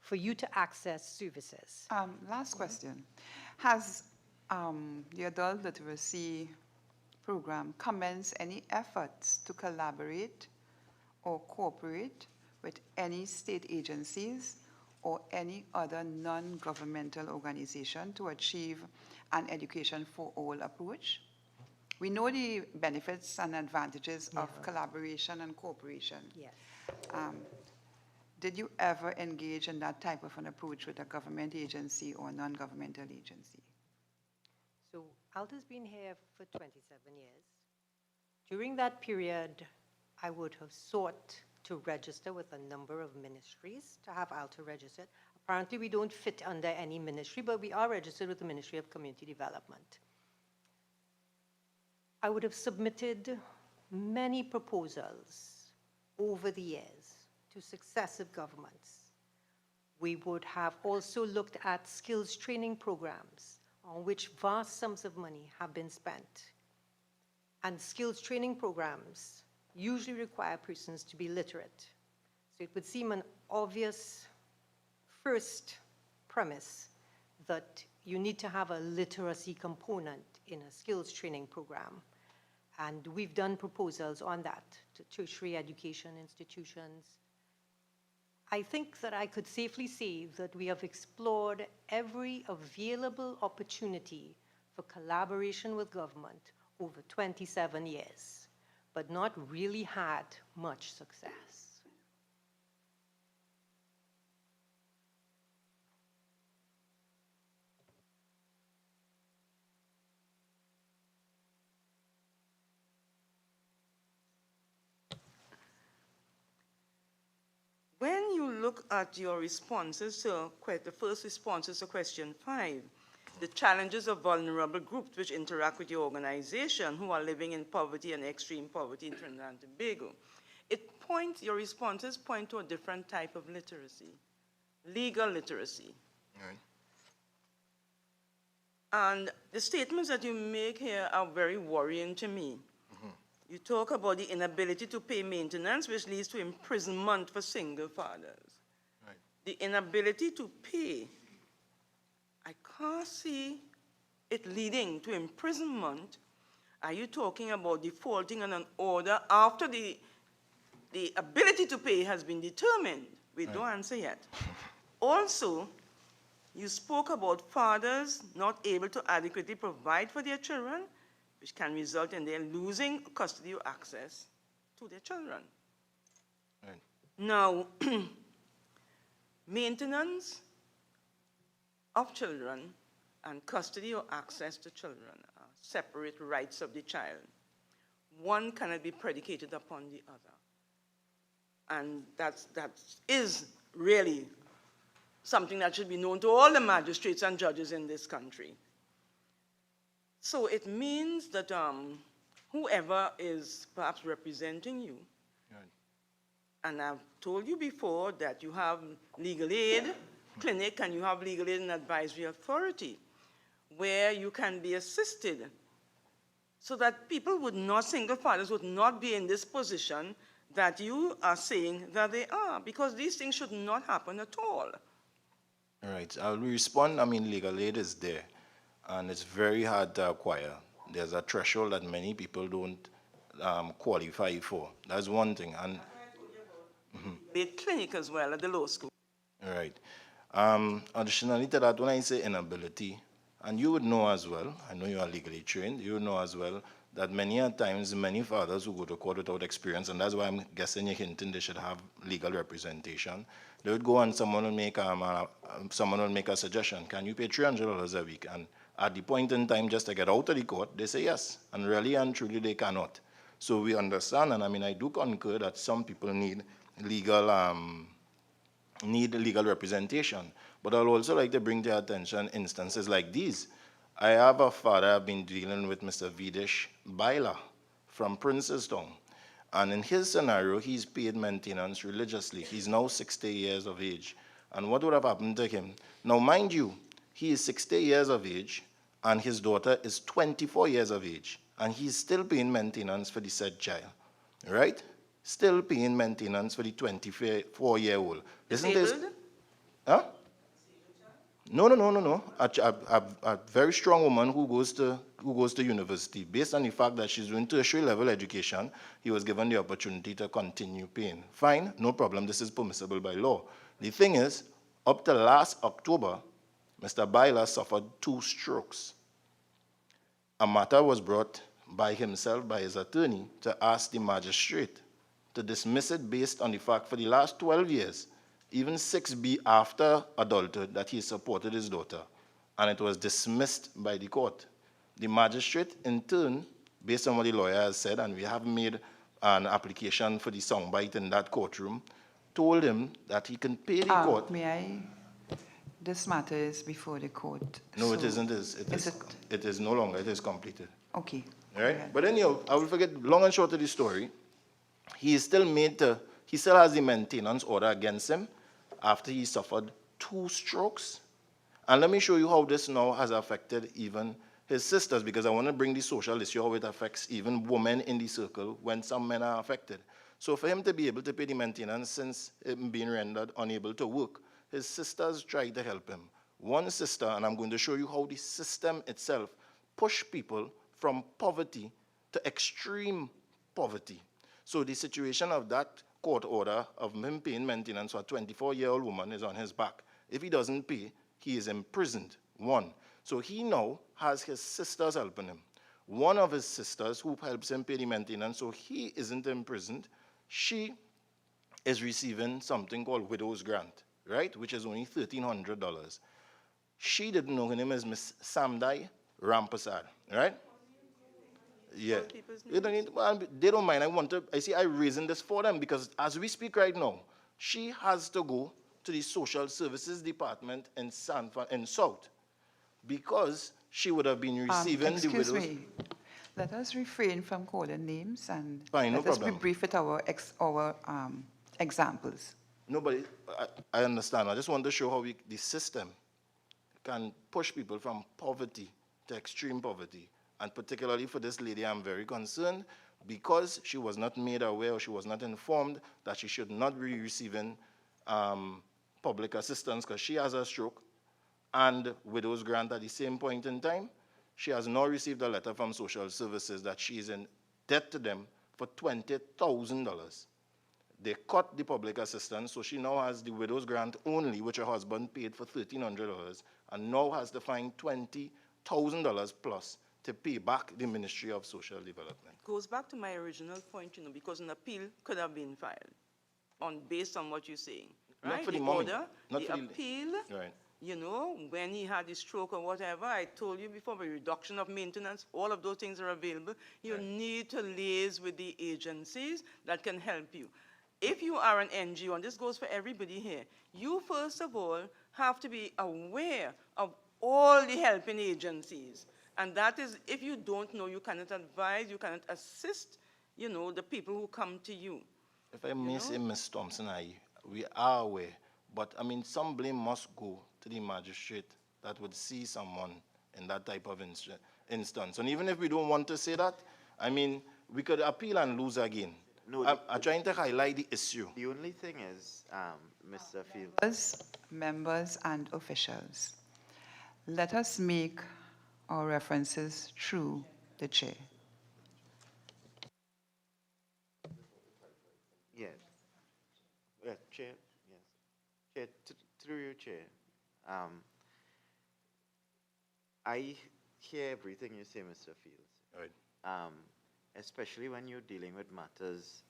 for you to access services. Last question. Has the adult literacy program commenced any efforts to collaborate or cooperate with any state agencies or any other non-governmental organization to achieve an education for all approach? We know the benefits and advantages of collaboration and cooperation. Yes. Did you ever engage in that type of an approach with a government agency or non-governmental agency? So ALTA's been here for 27 years. During that period, I would have sought to register with a number of ministries to have ALTA registered. Apparently, we don't fit under any ministry, but we are registered with the Ministry of Community Development. I would have submitted many proposals over the years to successive governments. We would have also looked at skills training programs on which vast sums of money have been spent. And skills training programs usually require persons to be literate. So it would seem an obvious first premise that you need to have a literacy component in a skills training program. And we've done proposals on that to tertiary education institutions. I think that I could safely say that we have explored every available opportunity for collaboration with government over 27 years, but not really had much success. When you look at your responses to the first responses to question 5, the challenges of vulnerable groups which interact with your organization who are living in poverty and extreme poverty in Trinidad and Tobago, your responses point to a different type of literacy, legal literacy. Right. And the statements that you make here are very worrying to me. You talk about the inability to pay maintenance, which leads to imprisonment for single fathers. Right. The inability to pay, I can't see it leading to imprisonment. Are you talking about defaulting on an order after the ability to pay has been determined? We don't answer yet. Also, you spoke about fathers not able to adequately provide for their children, which can result in their losing custody or access to their children. Right. Now, maintenance of children and custody or access to children are separate rights of the child. One cannot be predicated upon the other. And that is really something that should be known to all the magistrates and judges in this country. So it means that whoever is perhaps representing you, and I've told you before that you have legal aid clinic and you have legal aid and advisory authority where you can be assisted so that people would not, single fathers would not be in this position that you are saying that they are, because these things should not happen at all. All right, I'll respond. I mean, legal aid is there, and it's very hard to acquire. There's a threshold that many people don't qualify for. That's one thing. And the clinic as well at the law school. All right. Additionally to that, when I say inability, and you would know as well, I know you are legally trained, you would know as well that many a times, many fathers who go to court without experience, and that's why I'm guessing you're hinting they should have legal representation. They would go and someone will make a suggestion. Can you pay $300 a week? And at the point in time, just to get out of the court, they say yes. And really and truly, they cannot. So we understand, and I mean, I do concur that some people need legal representation. But I'd also like to bring to your attention instances like these. I have a father I've been dealing with, Mr. Vidish Baila from Princestown. And in his scenario, he's paid maintenance religiously. He's now 60 years of age. And what would have happened to him? Now, mind you, he is 60 years of age, and his daughter is 24 years of age. And he's still paying maintenance for the said child, right? Still paying maintenance for the 24-year-old. Disabled? Huh? No. A very strong woman who goes to university. Based on the fact that she's doing tertiary level education, he was given the opportunity to continue paying. Fine, no problem. This is permissible by law. The thing is, up to last October, Mr. Byler suffered 2 strokes. A matter was brought by himself, by his attorney, to ask the magistrate to dismiss it based on the fact for the last 12 years, even 6B after adulthood, that he supported his daughter, and it was dismissed by the court. The magistrate, in turn, based on what the lawyer has said, and we have made an application for the soundbite in that courtroom, told him that he can pay the court. May I? This matter is before the court. No, so it isn't. It is no longer. It is completed. Okay. All right? But anyhow, I will forget long and short of the story. He is still he still has the maintenance order against him after he suffered 2 strokes. And let me show you how this now has affected even his sisters, because I want to bring the social issue, how it affects even women in the circle when some men are affected. So for him to be able to pay the maintenance since him being rendered unable to work, his sisters tried to help him. One sister, and I'm going to show you how the system itself pushed people from poverty to extreme poverty. So the situation of that court order of him paying maintenance for a 24-year-old woman is on his back. If he doesn't pay, he is imprisoned, 1. So he now has his sisters helping him. One of his sisters who helps him pay the maintenance, so he isn't imprisoned, she is receiving something called widow's grant, right, which is only $1,300. She didn't know her name is Miss Samdai Rampasad, right? Yeah, they don't mind. I reason this for them because as we speak right now, she has to go to the social services department in South because she would have been receiving the widows. Excuse me. Let us refrain from calling names and Fine, no let us be problem. brief with our examples. No, but I understand. I just want to show how the system can push people from poverty to extreme poverty. And particularly for this lady, I'm very concerned because she was not made aware or she was not informed that she should not be receiving public assistance because she has a stroke and widow's grant at the same point in time. She has now received a letter from social services that she is in debt to them for $20,000. They cut the public assistance, so she now has the widow's grant only, which her husband paid for $1,300, and now has to find $20,000 plus to pay back the Ministry of Social Development. Goes back to my original point, because an appeal could have been filed based on what you're saying, right? Not for the the mommy. order, Not the for appeal, right. When he had the stroke or whatever, I told you before, the reduction of maintenance, all of those things are available. You need to liaise with the agencies that can help you. If you are an NGO, and this goes for everybody here, you first of all have to be aware of all the helping agencies. And that is, if you don't know, you cannot advise, you cannot assist, the people who come to you. If I may say, Ms. Thompson, we are aware, but some blame must go to the magistrate that would see someone in that type of instance. And even if we don't want to say that, we could appeal and lose again. No, I'm trying to highlight the issue. The only thing is, Mr. Fields. Members and officials, let us make our references through the chair. Yes. Chair, yes. Chair, through your chair. I hear everything you say, Mr. Fields. Right. Especially when you're dealing with matters,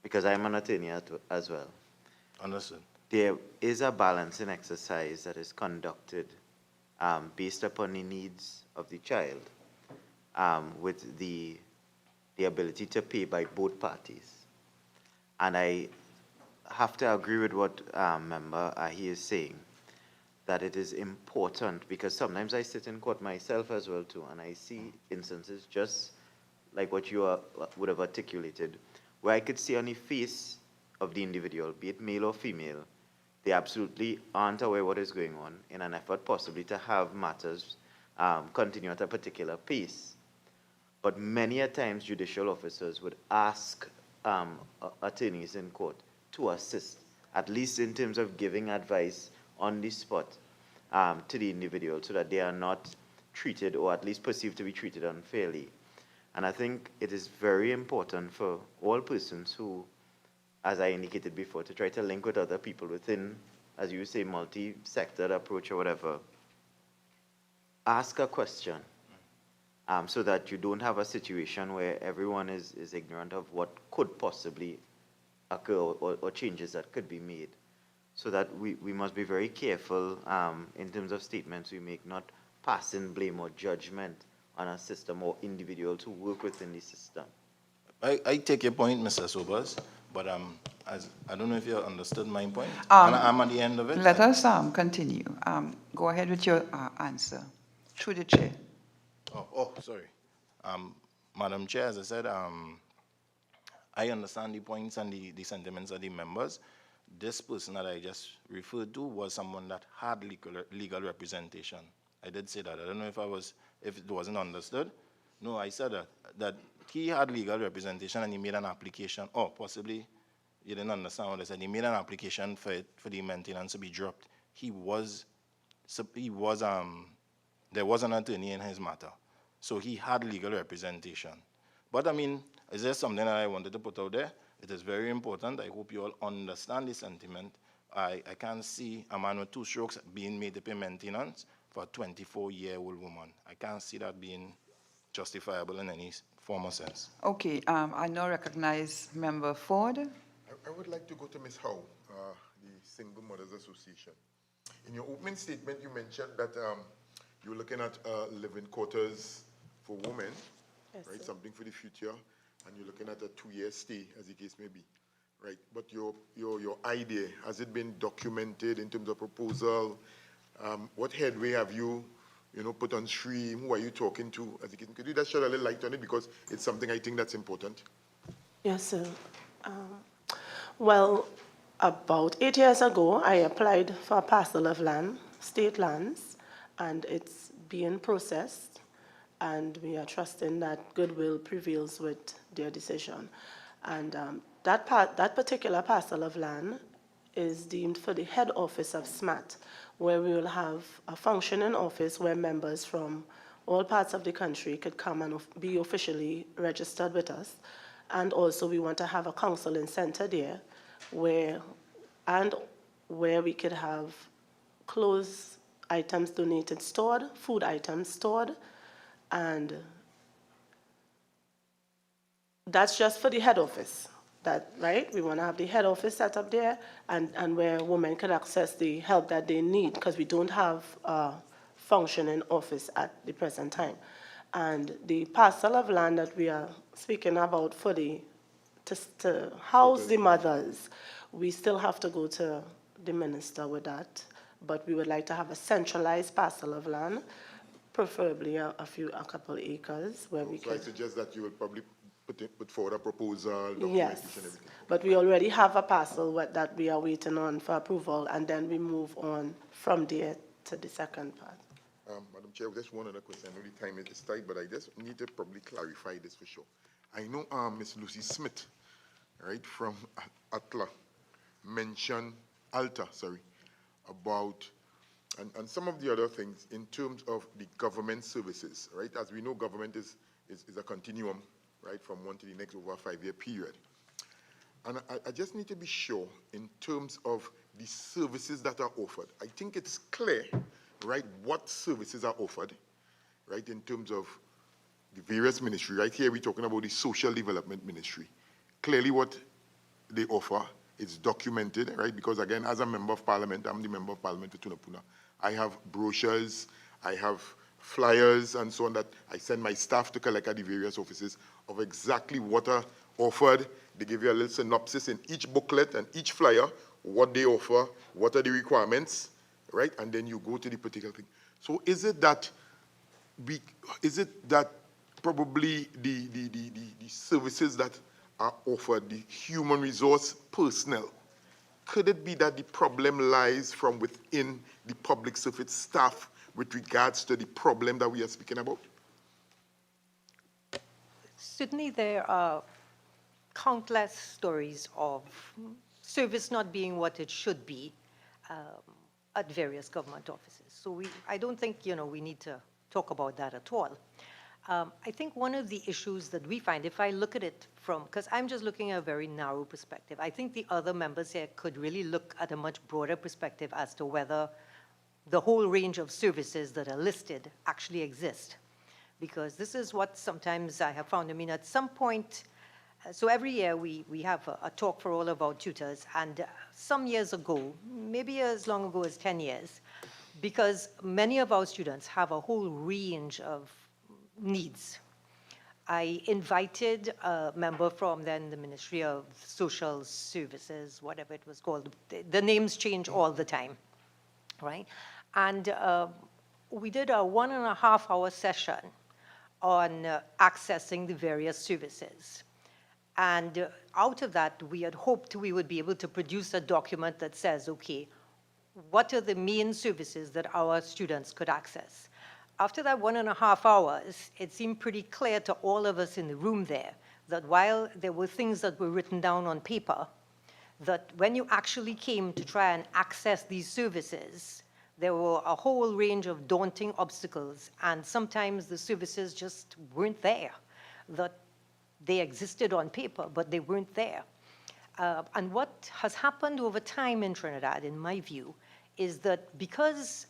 because I'm an attorney as well. Understood. There is a balancing exercise that is conducted based upon the needs of the child, with the ability to pay by both parties. And I have to agree with what Member Ahi is saying, that it is important, because sometimes I sit in court myself as well too, and I see instances just like what you would have articulated, where I could see on the face of the individual, be it male or female, they absolutely aren't aware what is going on in an effort possibly to have matters continue at a particular pace. But many a times judicial officers would ask attorneys in court to assist. at least in terms of giving advice on the spot to the individual so that they are not treated or at least perceived to be treated unfairly. And I think it is very important for all persons who, as I indicated before, to try to link with other people within, as you say, multi-sector approach or whatever. Ask a question so that you don't have a situation where everyone is ignorant of what could possibly occur or changes that could be made. So that we must be very careful in terms of statements we make, not passing blame or judgment on a system or individuals who work within the system. I take your point, Mr. Sobers, but I don't know if you understood my point. Um, And I'm at the end of it. Let us continue. Go ahead with your answer. Through the chair. Sorry. Madam Chair, as I said, I understand the points and the sentiments of the members. This person that I just referred to was someone that had legal representation. I did say that. I don't know if it wasn't understood. No, I said that he had legal representation and he made an application, or possibly you didn't understand what I said. He made an application for the maintenance to be dropped. There was an attorney in his matter. So he had legal representation. But I mean, is there something that I wanted to put out there? It is very important. I hope you all understand the sentiment. I can't see a man with 2 strokes being made to pay maintenance for a 24-year-old woman. I can't see that being justifiable in any form or sense. Okay, I now recognize Member Ford. I would like to go to Ms. Howe, the Single Mothers Association. In your opening statement, you mentioned that you're looking at living quarters for women, Yes, right? sir. Something for the future, and you're looking at a 2-year stay, as the case may be, right? But your idea, has it been documented in terms of proposal? What headway have you, put on stream? Who are you talking to? As the case, could you just shed a little light on it, because it's something I think that's important. Yes, sir. Well, about 8 years ago, I applied for a parcel of land, state lands, and it's being processed, and we are trusting that goodwill prevails with their decision. And that particular parcel of land is deemed for the head office of SMAT, where we will have a functioning office where members from all parts of the country could come and be officially registered with us. And also we want to have a counseling center there where we could have clothes items donated stored, food items stored, and that's just for the head office. Right? We want to have the head office set up there and where women can access the help that they need, because we don't have a functioning office at the present time. And the parcel of land that we are speaking about to house the mothers, we still have to go to the minister with that, but we would like to have a centralized parcel of land, preferably a couple acres where we So can. I suggest that you will probably put forward a proposal, Yes, documentation, everything. but we already have a parcel that we are waiting on for approval, and then we move on from there to the second part. Madam Chair, just one other question. I know the time is tight, but I just need to probably clarify this for sure. I know Ms. Lucy Smith, right, from Alta, about, and some of the other things in terms of the government services, right? As we know, government is a continuum, right, from one to the next over a 5-year period. And I just need to be sure in terms of the services that are offered. I think it's clear, right, what services are offered, right, in terms of the various ministries. Right here, we're talking about the Social Development Ministry. Clearly what they offer is documented, right, because again, as a member of parliament, I'm the member of parliament for Tunapuna. I have brochures, I have flyers and so on that I send my staff to collect at the various offices of exactly what are offered. They give you a little synopsis in each booklet and each flyer, what they offer, what are the requirements, right? And then you go to the particular thing. So is it that probably the services that are offered, the human resource personnel, could it be that the problem lies from within the public service staff with regards to the problem that we are speaking about? Certainly there are countless stories of service not being what it should be at various government offices. So I don't think, we need to talk about that at all. I think one of the issues that we find, if I look at it from, because I'm just looking at a very narrow perspective, I think the other members here could really look at a much broader perspective as to whether the whole range of services that are listed actually exist. Because this is what sometimes I have found. I mean, at some point, so every year we have a talk for all of our tutors, and some years ago, maybe as long ago as 10 years, because many of our students have a whole range of needs. I invited a member from then the Ministry of Social Services, whatever it was called. The names change all the time, right? And we did a 1.5-hour session on accessing the various services. And out of that, we had hoped we would be able to produce a document that says, okay, what are the main services that our students could access? After that 1.5 hours, it seemed pretty clear to all of us in the room there that while there were things that were written down on paper, that when you actually came to try and access these services, there were a whole range of daunting obstacles, and sometimes the services just weren't there. That they existed on paper, but they weren't there. And what has happened over time in Trinidad, in my view, is that because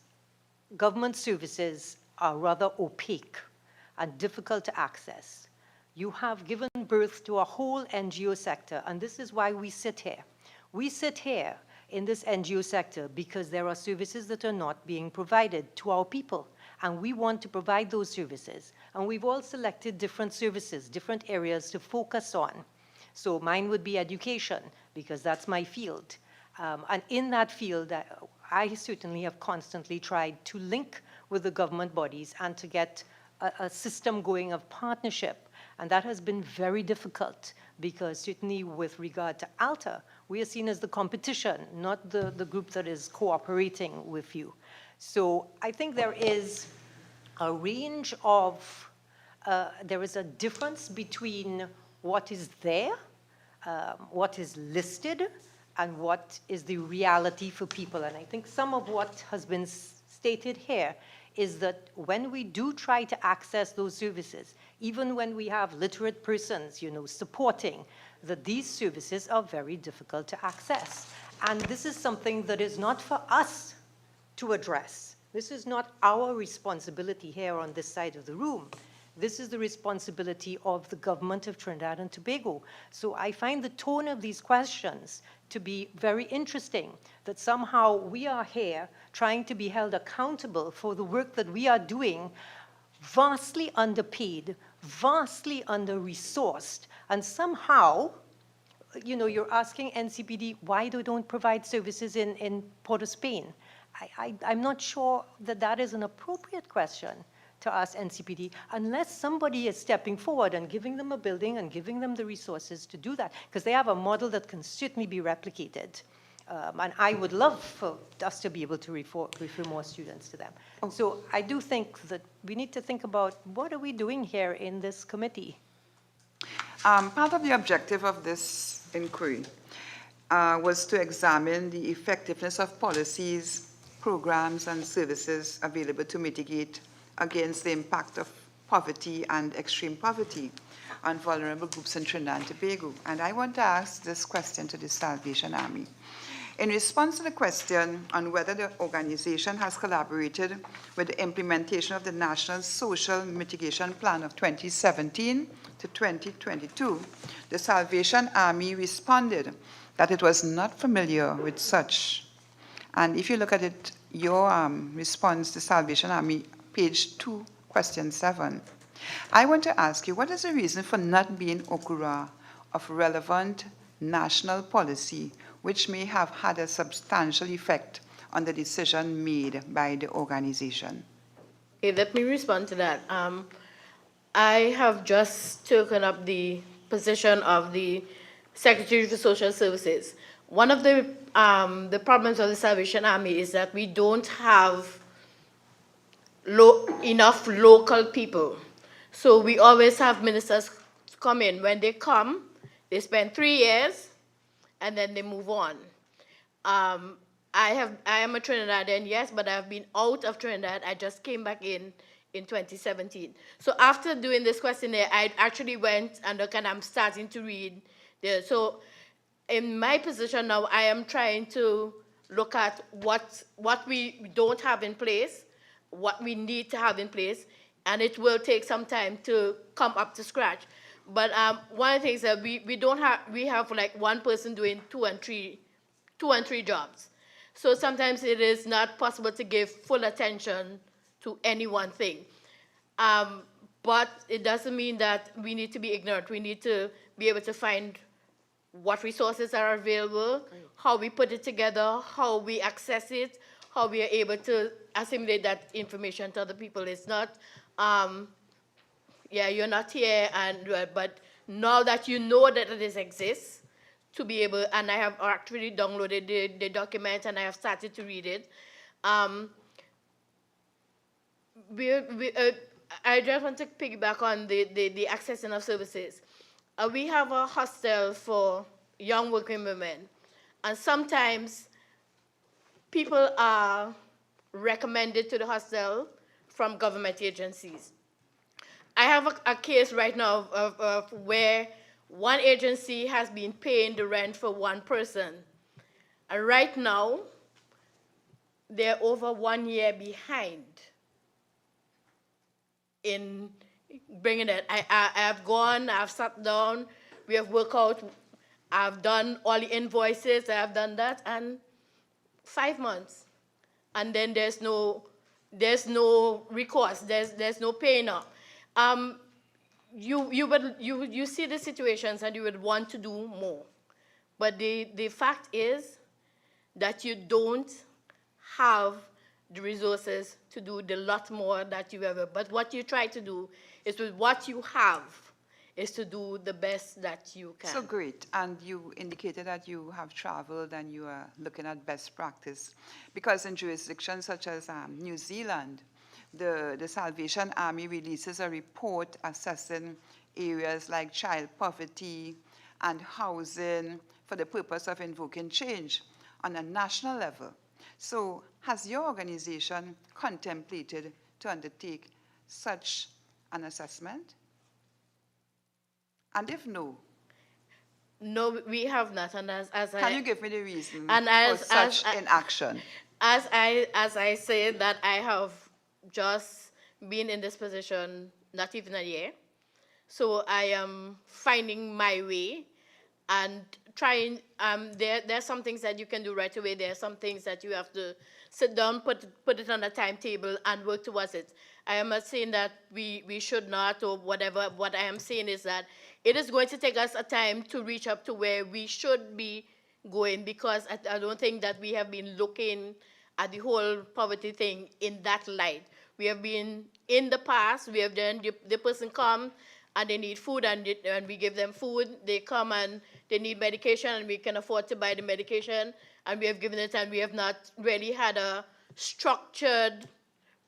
government services are rather opaque and difficult to access, you have given birth to a whole NGO sector, and this is why we sit here. We sit here in this NGO sector because there are services that are not being provided to our people, and we want to provide those services. And we've all selected different services, different areas to focus on. So mine would be education, because that's my field. And in that field, I certainly have constantly tried to link with the government bodies and to get a system going of partnership. And that has been very difficult, because certainly with regard to ALTA, we are seen as the competition, not the group that is cooperating with you. So I think there is a range of, there is a difference between what is there, what is listed, and what is the reality for people. And I think some of what has been stated here is that when we do try to access those services, even when we have literate persons, supporting, that these services are very difficult to access. And this is something that is not for us to address. This is not our responsibility here on this side of the room. This is the responsibility of the government of Trinidad and Tobago. So I find the tone of these questions to be very interesting, that somehow we are here trying to be held accountable for the work that we are doing, vastly underpaid, vastly under-resourced, and somehow, you're asking NCPD why they don't provide services in Port of Spain. I'm not sure that that is an appropriate question to ask NCPD, unless somebody is stepping forward and giving them a building and giving them the resources to do that, because they have a model that can certainly be replicated. And I would love for us to be able to refer more students to them. So I do think that we need to think about what are we doing here in this committee? Part of the objective of this inquiry was to examine the effectiveness of policies, programs, and services available to mitigate against the impact of poverty and extreme poverty on vulnerable groups in Trinidad and Tobago. And I want to ask this question to the Salvation Army. In response to the question on whether the organization has collaborated with the implementation of the National Social Mitigation Plan of 2017 to 2022, the Salvation Army responded that it was not familiar with such. And if you look at it, your response to Salvation Army, page 2, question 7. I want to ask you, what is the reason for not being okura of relevant national policy which may have had a substantial effect on the decision made by the organization? Okay, let me respond to that. I have just taken up the position of the Secretary for Social Services. One of the problems of the Salvation Army is that we don't have enough local people. So we always have ministers come in. When they come, they spend 3 years, and then they move on. I am a Trinidadian, yes, but I've been out of Trinidad. I just came back in 2017. So after doing this questionnaire, I actually went and look, and I'm starting to read. So in my position now, I am trying to look at what we don't have in place, what we need to have in place, and it will take some time to come up to scratch. But one of the things that we have like one person doing two and three jobs. So sometimes it is not possible to give full attention to any one thing. But it doesn't mean that we need to be ignorant. We need to be able to find what resources are available, how we put it together, how we access it, how we are able to assimilate that information to other people. It's not, yeah, you're not here, but now that you know that it exists, to be able, and I have actually downloaded the document and I have started to read it. I just want to piggyback on the accessing of services. We have a hostel for young working women, and sometimes people are recommended to the hostel from government agencies. I have a case right now of where one agency has been paying the rent for one person. And right now, they're over 1 year behind in bringing it. I have gone, I've sat down, we have worked out, I've done all the invoices, I've done that, and 5 months. And then there's no recourse, there's no paying up. You see the situations and you would want to do more. But the fact is that you don't have the resources to do the lot more that you ever. But what you try to do is with what you have is to do the best that you can. So great. And you indicated that you have traveled and you are looking at best practice. Because in jurisdictions such as New Zealand, the Salvation Army releases a report assessing areas like child poverty and housing for the purpose of invoking change on a national level. So has your organization contemplated to undertake such an assessment? And if no? No, we have not. And can you give me the reason for such inaction? As I say that I have just been in this position not even a year. So I am finding my way and trying, there are some things that you can do right away. There are some things that you have to sit down, put it on a timetable and work towards it. I am not saying that we should not or whatever. What I am saying is that it is going to take us a time to reach up to where we should be going, because I don't think that we have been looking at the whole poverty thing in that light. We have been, in the past, we have done, the person come and they need food and we give them food. They come and they need medication and we can afford to buy the medication and we have given it, and we have not really had a structured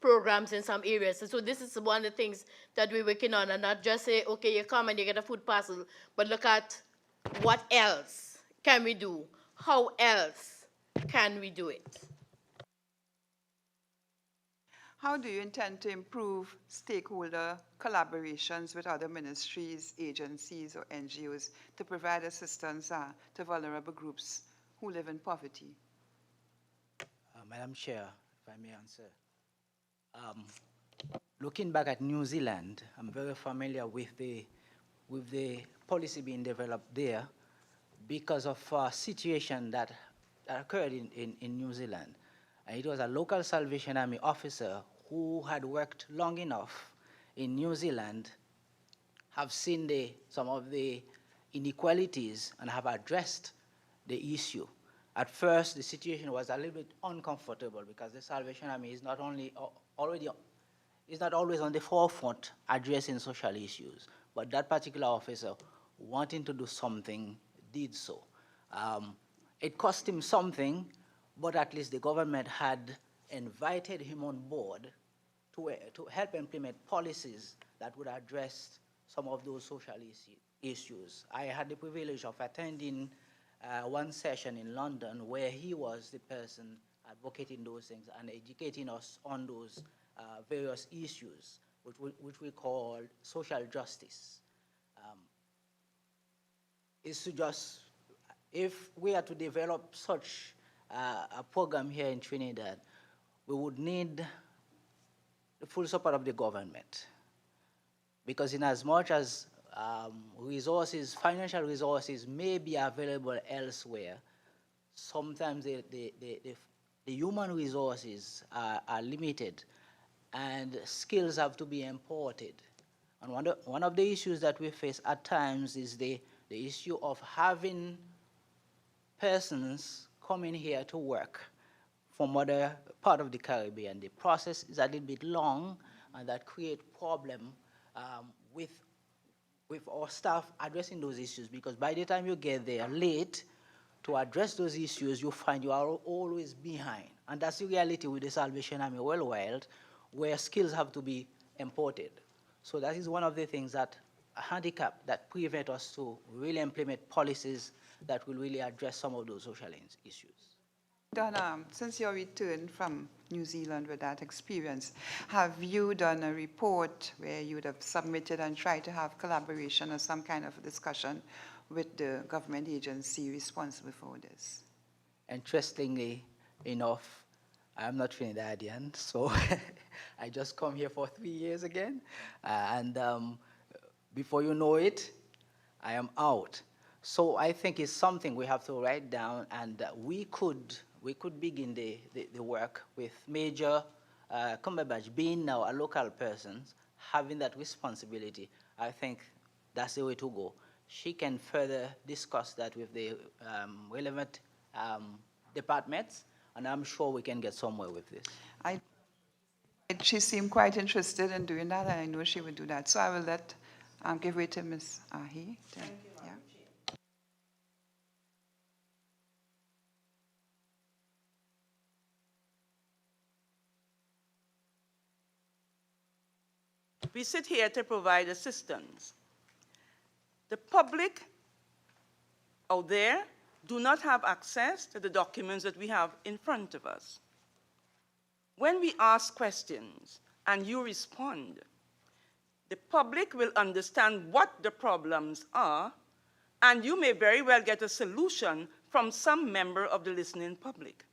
programs in some areas. So this is one of the things that we're working on, and not just say, okay, you come and you get a food parcel, but look at what else can we do? How else can we do it? How do you intend to improve stakeholder collaborations with other ministries, agencies, or NGOs to provide assistance to vulnerable groups who live in poverty? Madam Chair, if I may answer. Looking back at New Zealand, I'm very familiar with the policy being developed there because of a situation that occurred in New Zealand. And it was a local Salvation Army officer who had worked long enough in New Zealand, have seen some of the inequalities and have addressed the issue. At first, the situation was a little bit uncomfortable because the Salvation Army is not always on the forefront addressing social issues, but that particular officer, wanting to do something, did so. It cost him something, but at least the government had invited him on board to help implement policies that would address some of those social issues. I had the privilege of attending one session in London where he was the person advocating those things and educating us on those various issues, which we call social justice. Is to just, if we are to develop such a program here in Trinidad, we would need the full support of the government. Because in as much as resources, financial resources may be available elsewhere, sometimes the human resources are limited and skills have to be imported. And one of the issues that we face at times is the issue of having persons coming here to work from other part of the Caribbean. The process is a little bit long, and that creates problem with our staff addressing those issues, because by the time you get there late to address those issues, you find you are always behind. And that's the reality with the Salvation Army worldwide, where skills have to be imported. So that is one of the things that a handicap that prevent us to really implement policies that will really address some of those social issues. Done, since your return from New Zealand with that experience, have you done a report where you would have submitted and tried to have collaboration or some kind of discussion with the government agency responsible for this? Interestingly enough, I'm not Trinidadian, so I just come here for 3 years again, and before you know it, I am out. So I think it's something we have to write down, and we could begin the work with Major Cumberbatch being now a local person, having that responsibility. I think that's the way to go. She can further discuss that with the relevant departments, and I'm sure we can get somewhere with this. She seemed quite interested in doing that, and I know she would do that. So I will give way to Ms. Ahi. Thank you, Madam Chair. We sit here to provide assistance. The public out there do not have access to the documents that we have in front of us. When we ask questions and you respond, the public will understand what the problems are, and you may very well get a solution from some member of the listening public.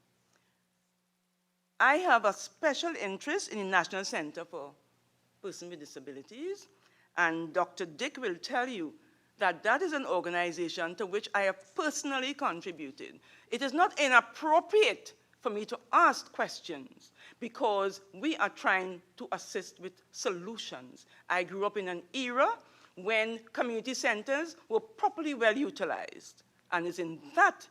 I have a special interest in the National Center for Persons with Disabilities, and Dr. Dick will tell you that that is an organization to which I have personally contributed. It is not inappropriate for me to ask questions because we are trying to assist with solutions. I grew up in an era when community centers were properly well utilized, and it's in that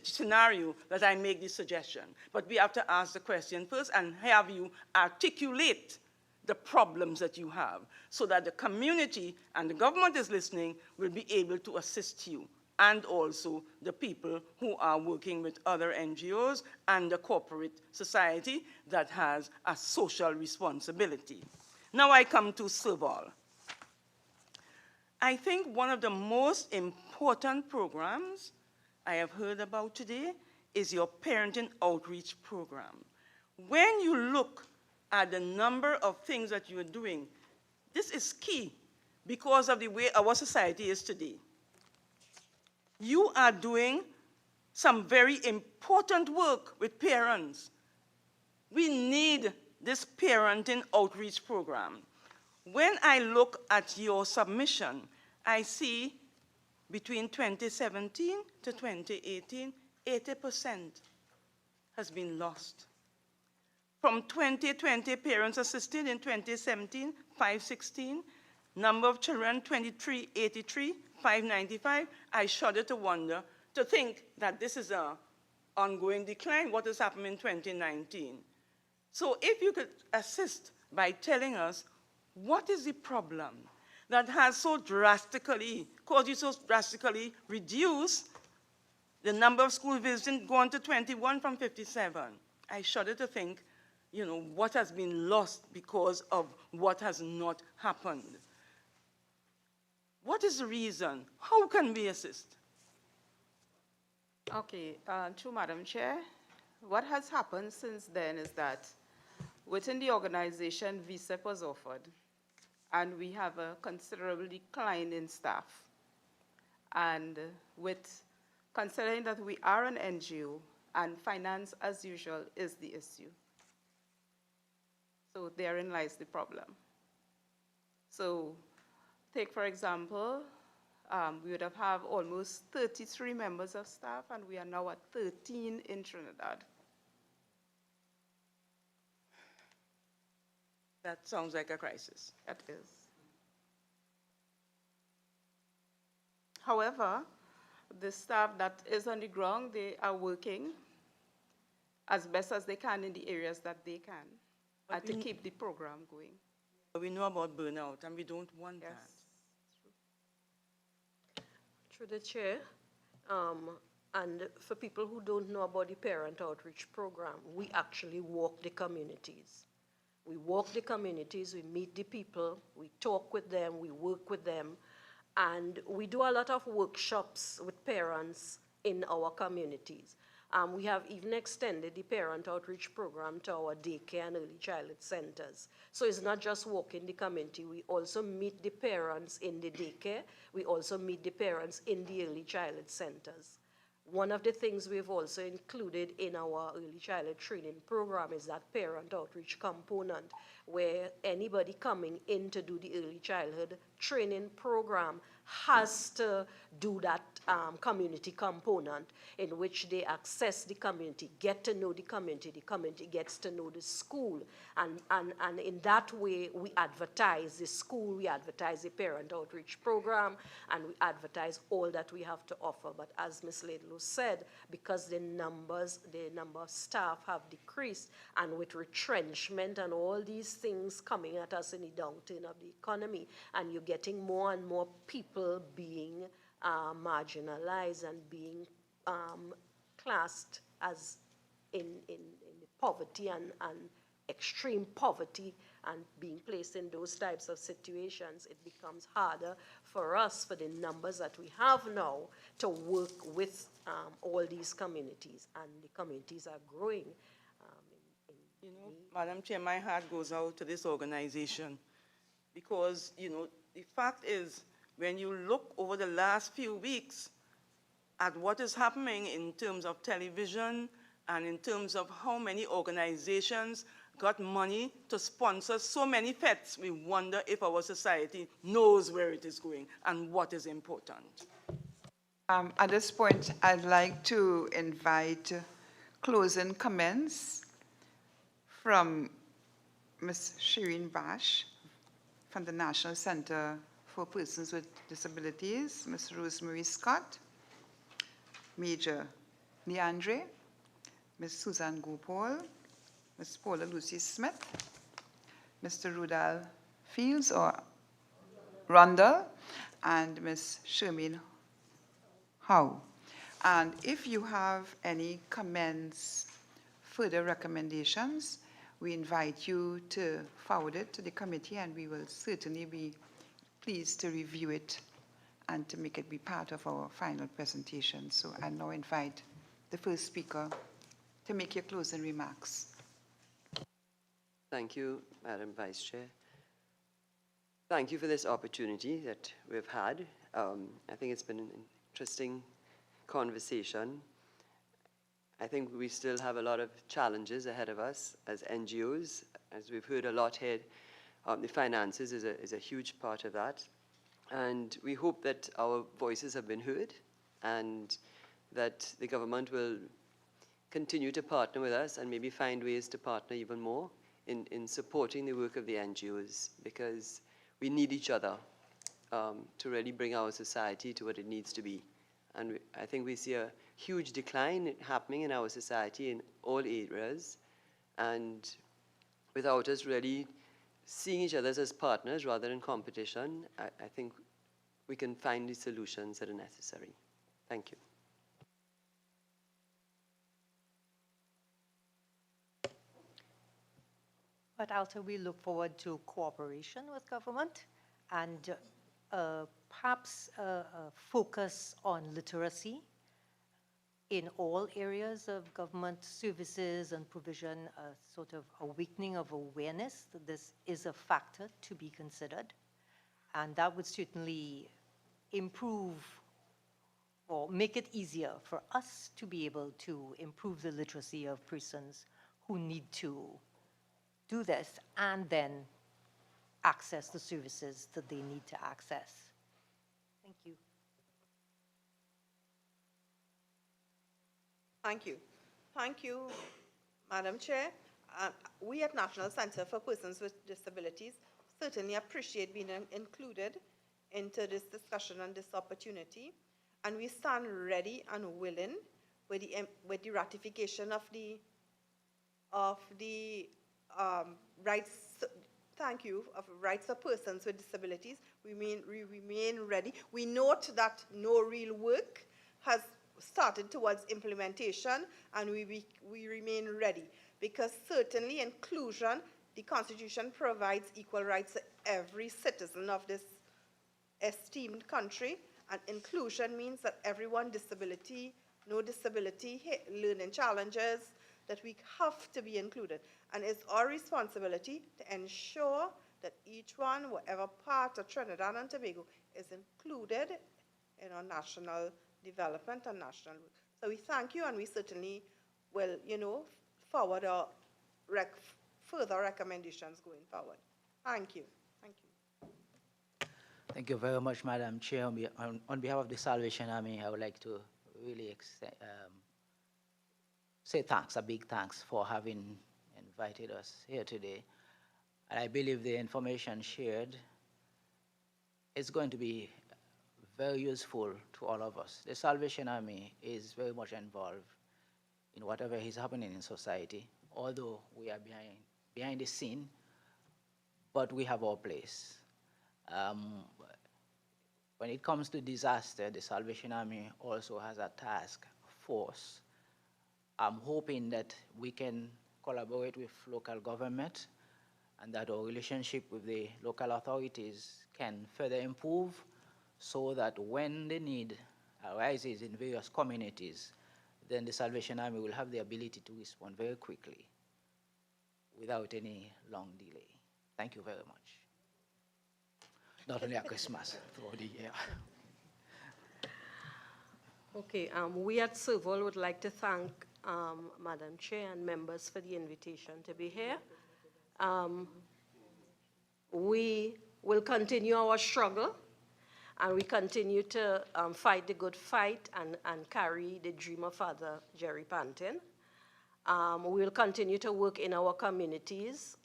scenario that I make this suggestion. But we have to ask the question first and have you articulate the problems that you have so that the community and the government is listening will be able to assist you, and also the people who are working with other NGOs and the corporate society that has a social responsibility. Now I come to Serval. I think one of the most important programs I have heard about today is your parenting outreach program. When you look at the number of things that you are doing, this is key because of the way our society is today. You are doing some very important work with parents. We need this parenting outreach program. When I look at your submission, I see between 2017 to 2018, 80% has been lost. From 2020 parents assisted in 2017, 516, number of children 2383, 595. I shudder to wonder, to think that this is an ongoing decline, what has happened in 2019. So if you could assist by telling us what is the problem that has so drastically, caused you so drastically reduce the number of school visits going to 21 from 57. I shudder to think, you know, what has been lost because of what has not happened. What is the reason? How can we assist? Okay, through Madam Chair, what has happened since then is that within the organization, VSEP was offered, and we have a considerable decline in staff. And with considering that we are an NGO and finance as usual is the issue. So therein lies the problem. So take for example, we would have almost 33 members of staff, and we are now at 13 in Trinidad. That sounds like a crisis. That is. However, the staff that is on the ground, they are working as best as they can in the areas that they can, and to keep the program going. We know about burnout, and we don't want that. Through the chair, and for people who don't know about the Parent Outreach Program, we actually walk the communities. We walk the communities, we meet the people, we talk with them, we work with them, and we do a lot of workshops with parents in our communities. We have even extended the Parent Outreach Program to our daycare and early childhood centers. So it's not just walking the community, we also meet the parents in the daycare, we also meet the parents in the early childhood centers. One of the things we've also included in our early childhood training program is that parent outreach component, where anybody coming in to do the early childhood training program has to do that community component in which they access the community, get to know the community gets to know the school, and in that way we advertise the school, we advertise the parent outreach program, and we advertise all that we have to offer. But as Ms. Laidlow said, because the number of staff have decreased, and with retrenchment and all these things coming at us in the downturn of the economy, and you're getting more and more people being marginalized and being classed as in poverty and extreme poverty, and being placed in those types of situations, it becomes harder for us, for the numbers that we have now, to work with all these communities, and the communities are growing. You know, Madam Chair, my heart goes out to this organization because, you know, the fact is, when you look over the last few weeks at what is happening in terms of television and in terms of how many organizations got money to sponsor so many pets, we wonder if our society knows where it is going and what is important. At this point, I'd like to invite closing comments from Ms. Shireen Bash from the National Center for Persons with Disabilities, Ms. Rosemary Scott, Major Leandre, Ms. Susan Gopal, Ms. Paula Lucy Smith, Mr. Rudal Fields or Rundle, and Ms. Shermaine Howe. And if you have any comments, further recommendations, we invite you to forward it to the committee, and we will certainly be pleased to review it and to make it be part of our final presentation. So I now invite the first speaker to make your closing remarks. Thank you, Madam Vice Chair. Thank you for this opportunity that we've had. I think it's been an interesting conversation. I think we still have a lot of challenges ahead of us as NGOs. As we've heard a lot here, the finances is a huge part of that. And we hope that our voices have been heard and that the government will continue to partner with us and maybe find ways to partner even more in supporting the work of the NGOs, because we need each other to really bring our society to what it needs to be. And I think we see a huge decline happening in our society in all areas, and without us really seeing each other as partners rather than competition, I think we can find the solutions that are necessary. Thank you. But also we look forward to cooperation with government and perhaps focus on literacy in all areas of government services and provision, a sort of awakening of awareness that this is a factor to be considered. And that would certainly improve or make it easier for us to be able to improve the literacy of persons who need to do this and then access the services that they need to access. Thank you. Thank you. Thank you, Madam Chair. We at National Center for Persons with Disabilities certainly appreciate being included into this discussion and this opportunity. And we stand ready and willing with the ratification of the rights, thank you, of rights of persons with disabilities. We remain ready. We note that no real work has started towards implementation, and we remain ready, because certainly inclusion, the Constitution provides equal rights to every citizen of this esteemed country, and inclusion means that everyone, no disability, learning challenges, that we have to be included. And it's our responsibility to ensure that each one, whatever part of Trinidad and Tobago, is included in our national development and national work. So we thank you, and we certainly will, forward our further recommendations going forward. Thank you. Thank you. Thank you very much, Madam Chair. On behalf of the Salvation Army, I would like to really say thanks, a big thanks for having invited us here today. And I believe the information shared is going to be very useful to all of us. The Salvation Army is very much involved in whatever is happening in society, although we are behind the scene, but we have our place. When it comes to disaster, the Salvation Army also has a task force. I'm hoping that we can collaborate with local government and that our relationship with the local authorities can further improve, so that when the need arises in various communities, then the Salvation Army will have the ability to respond very quickly without any long delay. Thank you very much. Not only at Christmas, throughout the year. Okay, we at Serval would like to thank Madam Chair and members for the invitation to be here. We will continue our struggle, and we continue to fight the good fight and carry the dream of Father Jerry Pantin. We will continue to work in our communities.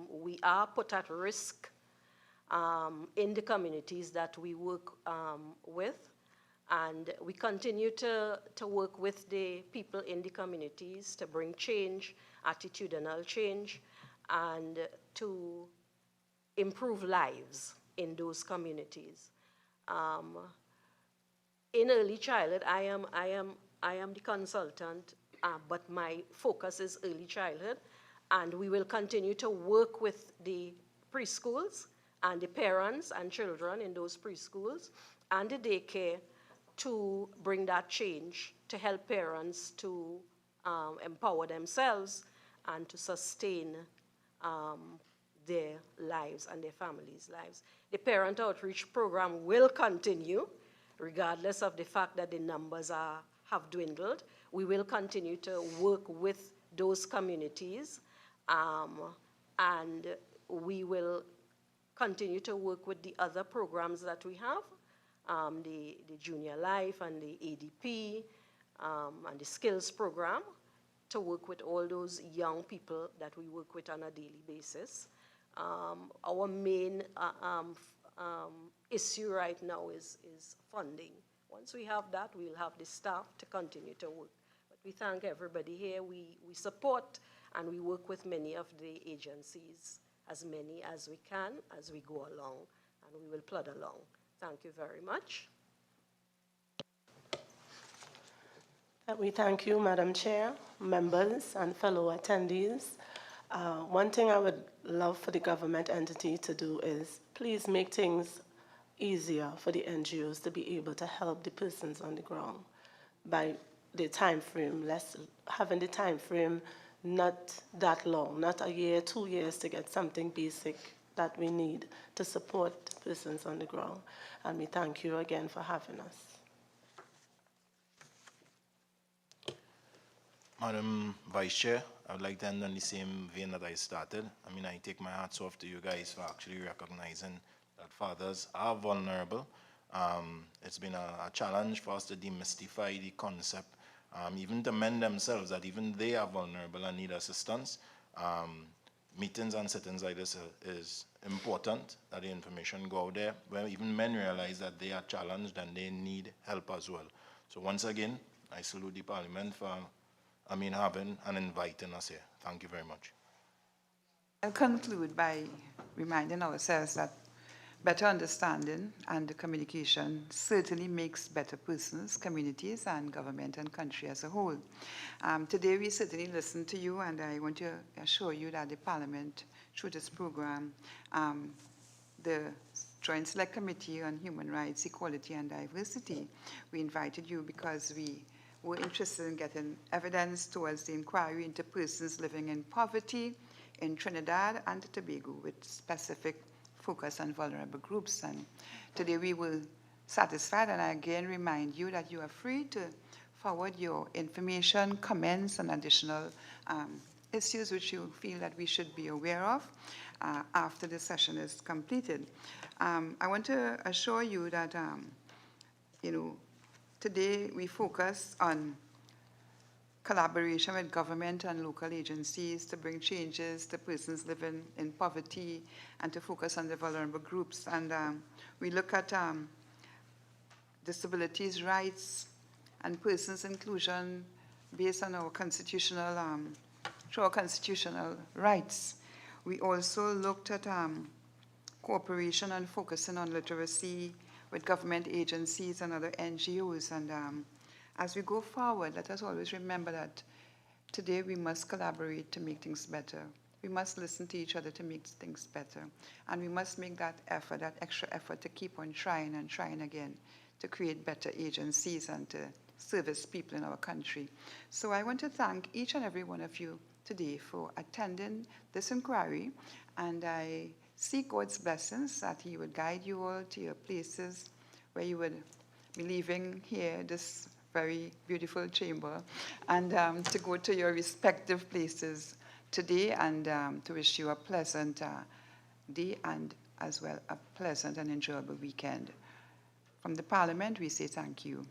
We are put at risk in the communities that we work with, and we continue to work with the people in the communities to bring change, attitudinal change, and to improve lives in those communities. In early childhood, I am the consultant, but my focus is early childhood, and we will continue to work with the preschools and the parents and children in those preschools and the daycare to bring that change, to help parents to empower themselves and to sustain their lives and their families' lives. The parent outreach program will continue, regardless of the fact that the numbers have dwindled. We will continue to work with those communities, and we will continue to work with the other programs that we have, the Junior Life and the ADP and the Skills program, to work with all those young people that we work with on a daily basis. Our main issue right now is funding. Once we have that, we'll have the staff to continue to work. But we thank everybody here. We support and we work with many of the agencies, as many as we can, as we go along, and we will plod along. Thank you very much. We thank you, Madam Chair, members, and fellow attendees. One thing I would love for the government entity to do is please make things easier for the NGOs to be able to help the persons on the ground by the time frame, having the time frame not that long, not a year, 2 years to get something basic that we need to support persons on the ground. And we thank you again for having us. Madam Vice Chair, I would like to end on the same vein that I started. I mean, I take my hats off to you guys for actually recognizing that fathers are vulnerable. It's been a challenge for us to demystify the concept, even to men themselves, that even they are vulnerable and need assistance. Meetings and sit-ins like this is important, that the information go out there, where even men realize that they are challenged and they need help as well. So once again, I salute the Parliament for having and inviting us here. Thank you very much. I'll conclude by reminding ourselves that better understanding and communication certainly makes better persons, communities, and government and country as a whole. Today we certainly listened to you, and I want to assure you that the Parliament, through this program, the Joint Select Committee on Human Rights, Equality, and Diversity, we invited you because we were interested in getting evidence towards the inquiry into persons living in poverty in Trinidad and Tobago with specific focus on vulnerable groups. And today we were satisfied, and I again remind you that you are free to forward your information, comments, and additional issues which you feel that we should be aware of after the session is completed. I want to assure you that, today we focus on collaboration with government and local agencies to bring changes to persons living in poverty and to focus on the vulnerable groups. And we look at disabilities rights and persons inclusion based on our constitutional, through our constitutional rights. We also looked at cooperation and focusing on literacy with government agencies and other NGOs. And as we go forward, let us always remember that today we must collaborate to make things better. We must listen to each other to make things better. And we must make that effort, that extra effort to keep on trying and trying again to create better agencies and to service people in our country. So I want to thank each and every one of you today for attending this inquiry, and I seek God's blessings that He would guide you all to your places where you would be leaving here, this very beautiful chamber, and to go to your respective places today, and to wish you a pleasant day and as well a pleasant and enjoyable weekend. From the Parliament, we say thank you.